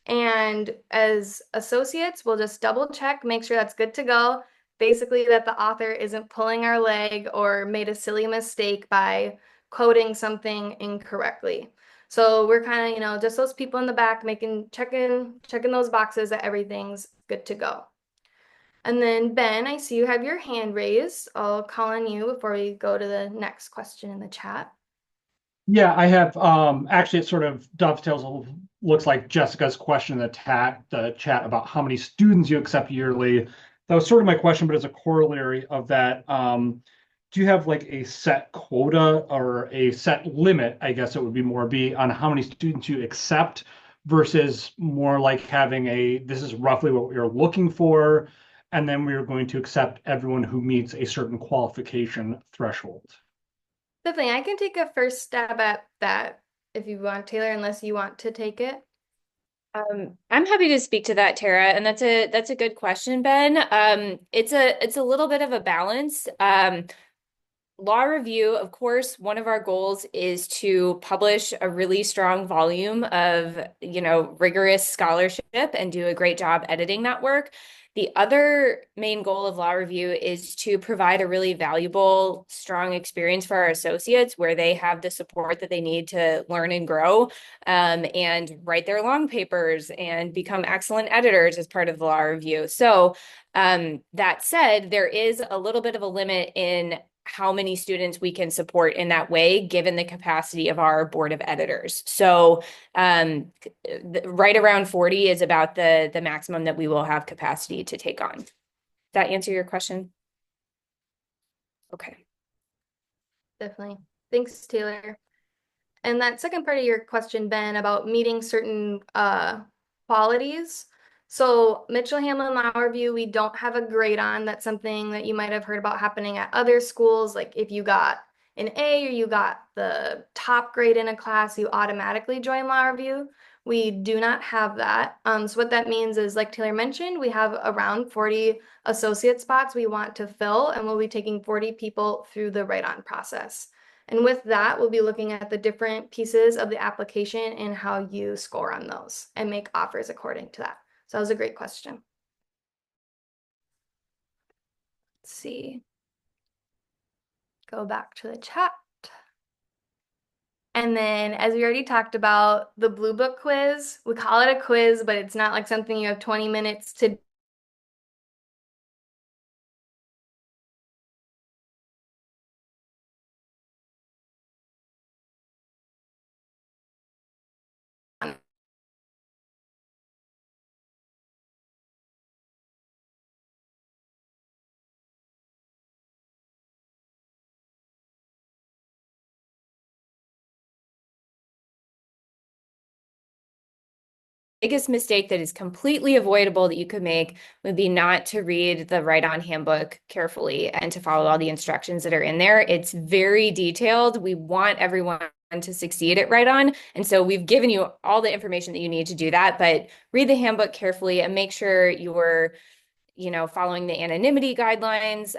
Speaker 1: And as associates, we'll just double check, make sure that's good to go. Basically, that the author isn't pulling our leg or made a silly mistake by quoting something incorrectly. So we're kind of, just those people in the back checking those boxes that everything's good to go. And then Ben, I see you have your hand raised. I'll call on you before we go to the next question in the chat.
Speaker 5: Yeah, I have actually it sort of dovetails, looks like Jessica's question in the chat about how many students you accept yearly. That was sort of my question, but as a corollary of that, do you have like a set quota or a set limit, I guess it would be on how many students you accept versus more like having this is roughly what we're looking for, and then we're going to accept everyone who meets a certain qualification threshold?
Speaker 1: Definitely, I can take a first stab at that if you want, Taylor, unless you want to take it.
Speaker 2: I'm happy to speak to that, Tara, and that's a good question, Ben. It's a little bit of a balance. Law review, of course, one of our goals is to publish a really strong volume of, rigorous scholarship and do a great job editing that work. The other main goal of law review is to provide a really valuable, strong experience for our associates where they have the support that they need to learn and grow, and write their long papers and become excellent editors as part of the law review. So, that said, there is a little bit of a limit in how many students we can support in that way, given the capacity of our board of editors. So right around 40 is about the maximum that we will have capacity to take on. Does that answer your question? Okay.
Speaker 1: Definitely. Thanks, Taylor. And that second part of your question, Ben, about meeting certain qualities. So Mitchell Hamlin Law Review, we don't have a grade on. That's something that you might have heard about happening at other schools. Like if you got an A or you got the top grade in a class, you automatically join Law Review. We do not have that. So what that means is, like Taylor mentioned, we have around 40 associate spots we want to fill, and we'll be taking 40 people through the write-on process. And with that, we'll be looking at the different pieces of the application and how you score on those and make offers according to that. So that was a great question. Let's see. Go back to the chat. And then, as we already talked about, the Bluebook quiz, we call it a quiz, but it's not like something you have 20 minutes to
Speaker 2: Biggest mistake that is completely avoidable that you could make would be not to read the write-on handbook carefully and to follow all the instructions that are in there. It's very detailed. We want everyone to succeed at write-on. And so we've given you all the information that you need to do that, but read the handbook carefully and make sure you're following the anonymity guidelines.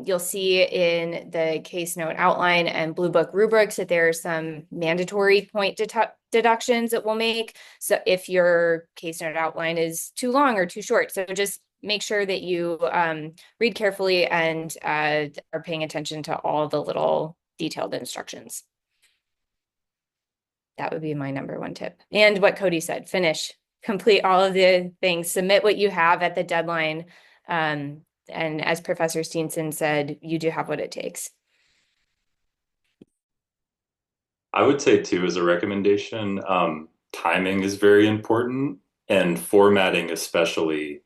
Speaker 2: You'll see in the case note outline and Bluebook rubrics that there are some mandatory point deductions that we'll make. So if your case note outline is too long or too short, so just make sure that you read carefully and are paying attention to all the little detailed instructions. That would be my number one tip. And what Cody said, complete all of the things, submit what you have at the deadline. And as Professor Steenson said, you do have what it takes.
Speaker 9: I would say too, as a recommendation, timing is very important, and formatting especially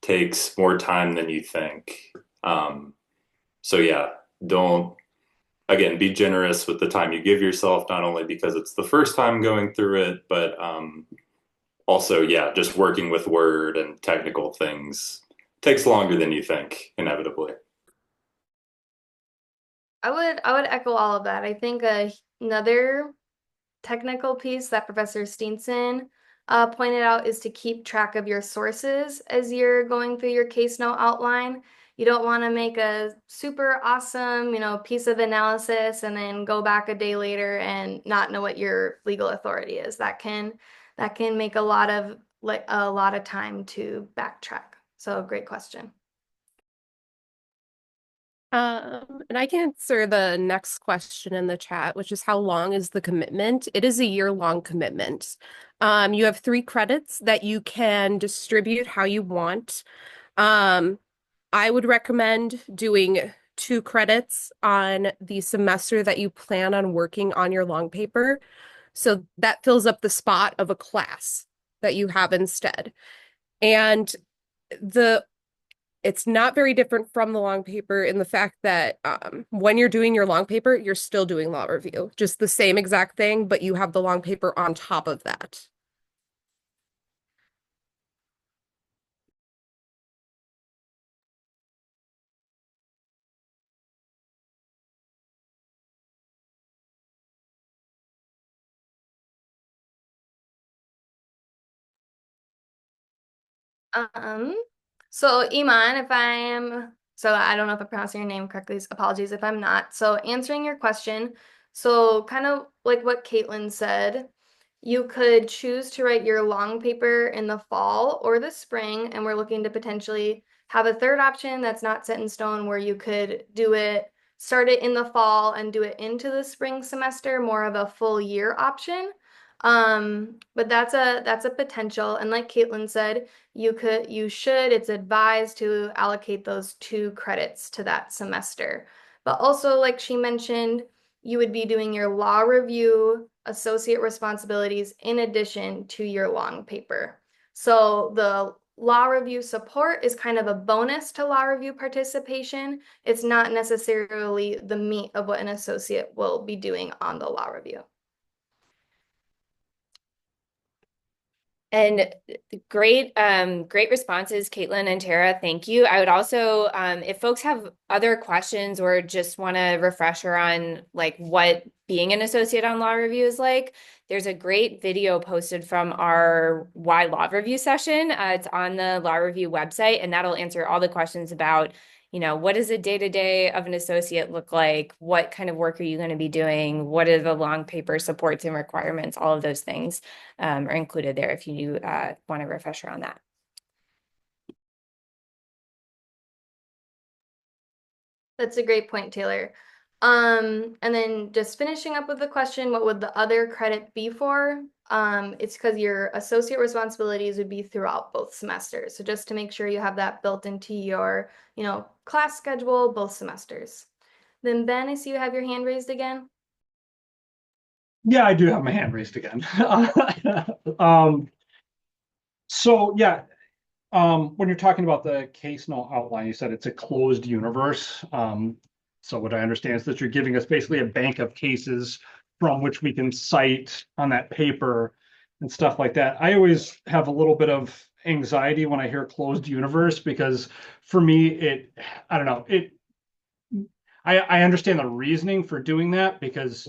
Speaker 9: takes more time than you think. So yeah, again, be generous with the time you give yourself, not only because it's the first time going through it, but also, yeah, just working with Word and technical things takes longer than you think, inevitably.
Speaker 1: I would echo all of that. I think another technical piece that Professor Steenson pointed out is to keep track of your sources as you're going through your case note outline. You don't want to make a super awesome, piece of analysis and then go back a day later and not know what your legal authority is. That can make a lot of time to backtrack. So great question.
Speaker 4: And I can answer the next question in the chat, which is how long is the commitment? It is a year-long commitment. You have 3 credits that you can distribute how you want. I would recommend doing 2 credits on the semester that you plan on working on your long paper. So that fills up the spot of a class that you have instead. And it's not very different from the long paper in the fact that when you're doing your long paper, you're still doing law review, just the same exact thing, but you have the long paper on top of that.
Speaker 1: Um, so Iman, so I don't know if I'm pronouncing your name correctly. Apologies if I'm not. So answering your question, so kind of like what Caitlin said, you could choose to write your long paper in the fall or the spring, and we're looking to potentially have a third option that's not set in stone where you could start it in the fall and do it into the spring semester, more of a full year option. But that's a potential. And like Caitlin said, it's advised to allocate those 2 credits to that semester. But also, like she mentioned, you would be doing your law review associate responsibilities in addition to your long paper. So the law review support is kind of a bonus to law review participation. It's not necessarily the meat of what an associate will be doing on the law review.
Speaker 2: And great responses, Caitlin and Tara. Thank you. I would also, if folks have other questions or just want a refresher on like what being an associate on law review is like, there's a great video posted from our Why Law Review session. It's on the Law Review website, and that'll answer all the questions about, what does a day-to-day of an associate look like? What kind of work are you going to be doing? What are the long paper supports and requirements? All of those things are included there if you want a refresher on that.
Speaker 1: That's a great point, Taylor. And then just finishing up with the question, what would the other credit be for? It's because your associate responsibilities would be throughout both semesters. So just to make sure you have that built into your, class schedule, both semesters. Then Ben, I see you have your hand raised again.
Speaker 5: Yeah, I do have my hand raised again. So yeah, when you're talking about the case note outline, you said it's a closed universe. So what I understand is that you're giving us basically a bank of cases from which we can cite on that paper and stuff like that. I always have a little bit of anxiety when I hear closed universe because for me, I don't know, I understand the reasoning for doing that because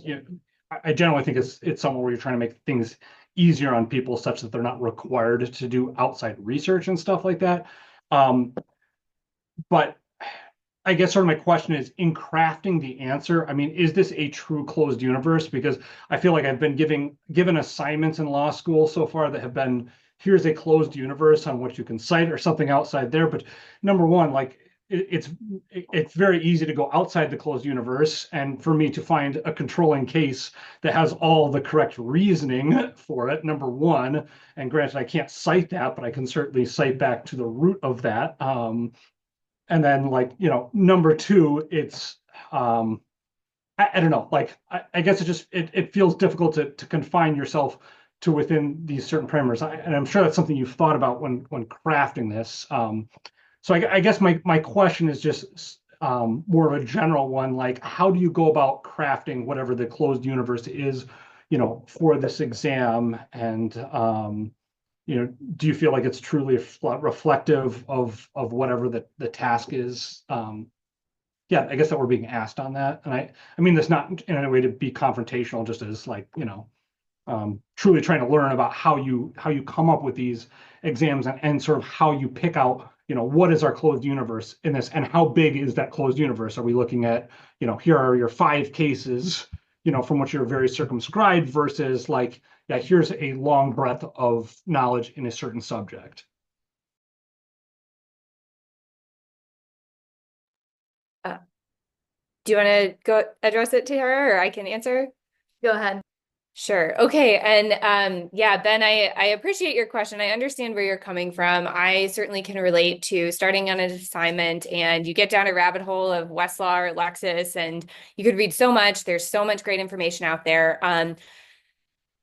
Speaker 5: I generally think it's somewhere where you're trying to make things easier on people such that they're not required to do outside research and stuff like that. But I guess sort of my question is in crafting the answer, I mean, is this a true closed universe? Because I feel like I've been given assignments in law school so far that have been, here's a closed universe on which you can cite or something outside there. But number one, like it's very easy to go outside the closed universe and for me to find a controlling case that has all the correct reasoning for it, number one. And granted, I can't cite that, but I can certainly cite back to the root of that. And then number two, it's I don't know, like I guess it feels difficult to confine yourself to within these certain parameters. And I'm sure that's something you've thought about when crafting this. So I guess my question is just more of a general one, like how do you go about crafting whatever the closed universe is, for this exam? And do you feel like it's truly reflective of whatever the task is? Yeah, I guess that we're being asked on that. And I mean this not in any way to be confrontational, just as like, truly trying to learn about how you come up with these exams and sort of how you pick out, what is our closed universe in this and how big is that closed universe? Are we looking at, here are your 5 cases, from which you're very circumscribed versus like, yeah, here's a long breadth of knowledge in a certain subject.
Speaker 2: Do you want to go address it, Tara, or I can answer?
Speaker 1: Go ahead.
Speaker 2: Sure. Okay. And yeah, Ben, I appreciate your question. I understand where you're coming from. I certainly can relate to starting on an assignment and you get down a rabbit hole of Westlaw or Lexis and you could read so much. There's so much great information out there.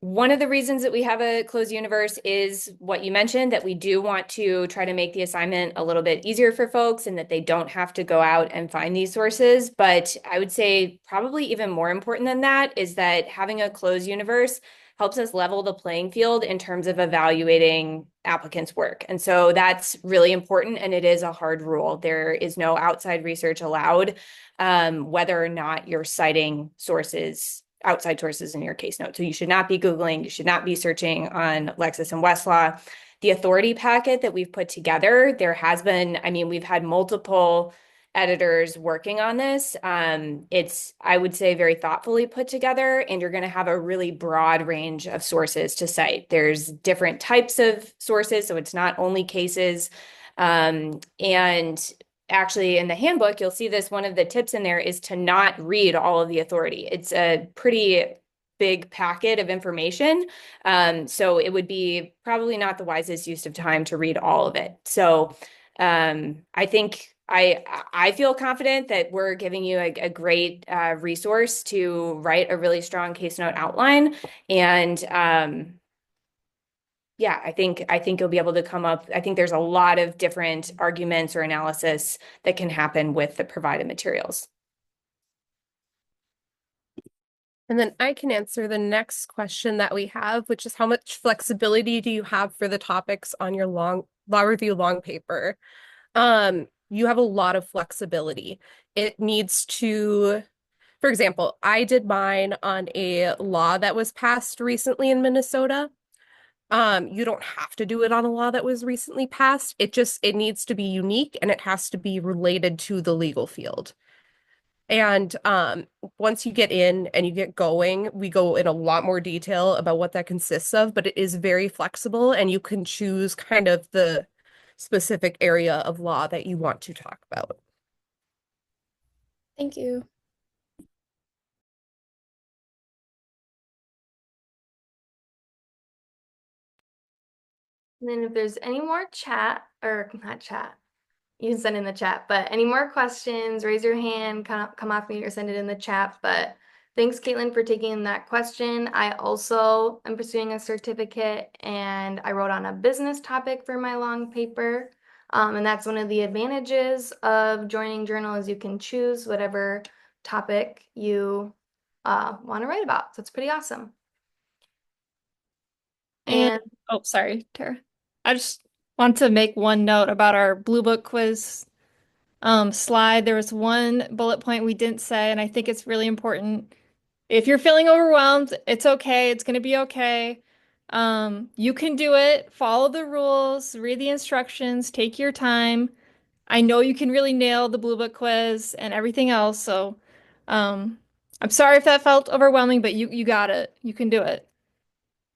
Speaker 2: One of the reasons that we have a closed universe is what you mentioned, that we do want to try to make the assignment a little bit easier for folks and that they don't have to go out and find these sources. But I would say probably even more important than that is that having a closed universe helps us level the playing field in terms of evaluating applicants' work. And so that's really important, and it is a hard rule. There is no outside research allowed, whether or not you're citing outside sources in your case note. So you should not be Googling, you should not be searching on Lexis and Westlaw. the authority packet that we've put together, there has been, I mean, we've had multiple editors working on this. It's, I would say, very thoughtfully put together, and you're going to have a really broad range of sources to cite. There's different types of sources, so it's not only cases. And actually, in the handbook, you'll see this, one of the tips in there is to not read all of the authority. It's a pretty big packet of information. So it would be probably not the wisest use of time to read all of it. So I think I feel confident that we're giving you a great resource to write a really strong case note outline. And yeah, I think you'll be able to come up. I think there's a lot of different arguments or analysis that can happen with the provided materials.
Speaker 4: And then I can answer the next question that we have, which is how much flexibility do you have for the topics on your law review long paper? You have a lot of flexibility. It needs to, for example, I did mine on a law that was passed recently in Minnesota. You don't have to do it on a law that was recently passed. It needs to be unique, and it has to be related to the legal field. And once you get in and you get going, we go in a lot more detail about what that consists of, but it is very flexible, and you can choose kind of the specific area of law that you want to talk about.
Speaker 3: Thank you.
Speaker 1: And then if there's any more chat, or not chat, you can send in the chat, but any more questions, raise your hand, come off mute or send it in the chat. But thanks, Caitlin, for taking that question. I also am pursuing a certificate, and I wrote on a business topic for my long paper. And that's one of the advantages of joining journal is you can choose whatever topic you want to write about. So it's pretty awesome.
Speaker 3: And oh, sorry, Tara. I just want to make one note about our Bluebook quiz slide. There was one bullet point we didn't say, and I think it's really important. If you're feeling overwhelmed, it's okay. It's going to be okay. You can do it. Follow the rules, read the instructions, take your time. I know you can really nail the Bluebook quiz and everything else. So, I'm sorry if that felt overwhelming, but you got it. You can do it.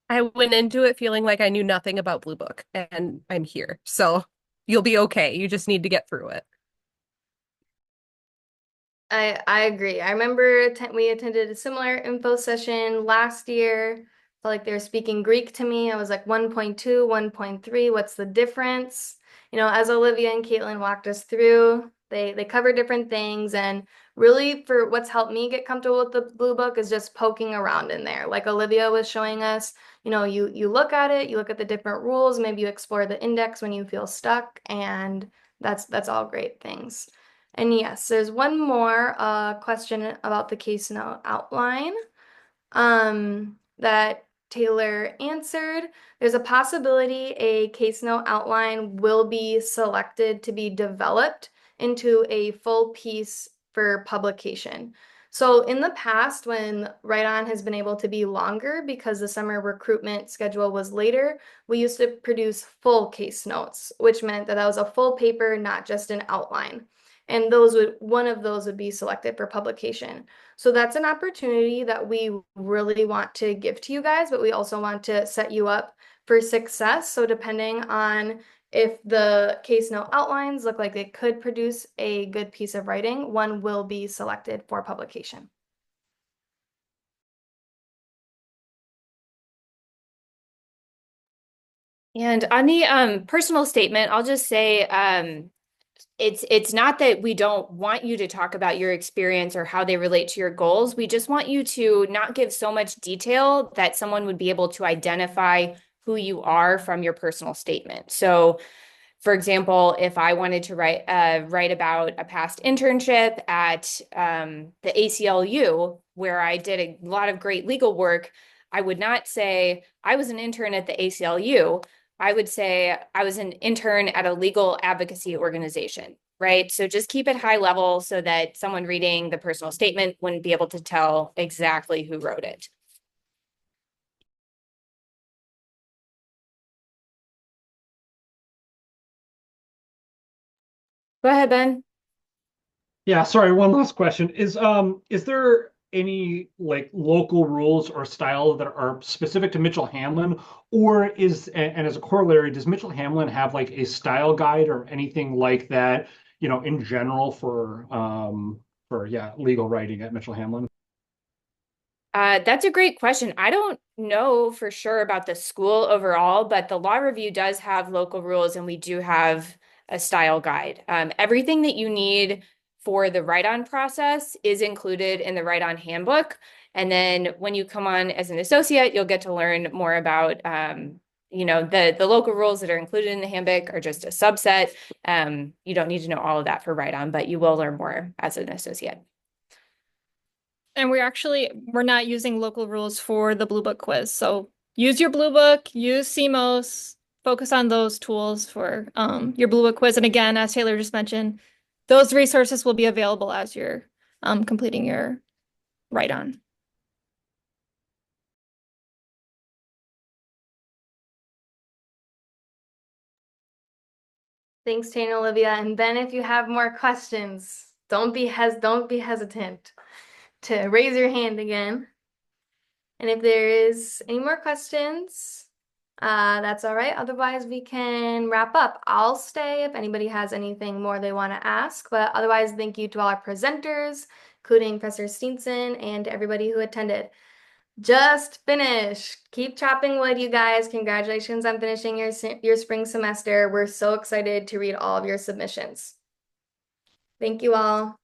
Speaker 4: I went into it feeling like I knew nothing about Bluebook, and I'm here. So you'll be okay. You just need to get through it.
Speaker 1: I agree. I remember we attended a similar info session last year. Felt like they were speaking Greek to me. I was like 1.2, 1.3, what's the difference? You know, as Olivia and Caitlin walked us through, they cover different things, and really for what's helped me get comfortable with the Bluebook is just poking around in there. Like Olivia was showing us, you know, you look at it, you look at the different rules, maybe you explore the index when you feel stuck, and that's all great things. And yes, there's one more question about the case note outline that Taylor answered. There's a possibility a case note outline will be selected to be developed into a full piece for publication. So in the past, when Write-On has been able to be longer because the summer recruitment schedule was later, we used to produce full case notes, which meant that was a full paper, not just an outline. And one of those would be selected for publication. So that's an opportunity that we really want to give to you guys, but we also want to set you up for success. So depending on if the case note outlines look like they could produce a good piece of writing, one will be selected for publication.
Speaker 2: And on the personal statement, I'll just say it's not that we don't want you to talk about your experience or how they relate to your goals. We just want you to not give so much detail that someone would be able to identify who you are from your personal statement. So, for example, if I wanted to write about a past internship at the ACLU, where I did a lot of great legal work, I would not say I was an intern at the ACLU. I would say I was an intern at a legal advocacy organization, right? So just keep it high level so that someone reading the personal statement wouldn't be able to tell exactly who wrote it. Go ahead, Ben.
Speaker 5: Yeah, sorry, one last question. Is there any like local rules or style that are specific to Mitchell Hamlin, or and as a corollary, does Mitchell Hamlin have like a style guide or anything like that, in general for yeah, legal writing at Mitchell Hamlin?
Speaker 2: That's a great question. I don't know for sure about the school overall, but the law review does have local rules and we do have a style guide. Everything that you need for the write-on process is included in the write-on handbook. And then when you come on as an associate, you'll get to learn more about, the local rules that are included in the handbook are just a subset. You don't need to know all of that for write-on, but you will learn more as an associate.
Speaker 3: And we're not using local rules for the Bluebook quiz. So use your Bluebook, use CMOS, focus on those tools for your Bluebook quiz. And again, as Taylor just mentioned, those resources will be available as you're completing your write-on.
Speaker 1: Thanks, Tane and Olivia. And Ben, if you have more questions, don't be hesitant to raise your hand again. And if there is any more questions, that's all right. Otherwise, we can wrap up. I'll stay if anybody has anything more they want to ask. But otherwise, thank you to all our presenters, including Professor Steenson, and to everybody who attended. Just finished. Keep chopping wood, you guys. Congratulations on finishing your spring semester. We're so excited to read all of your submissions. Thank you all.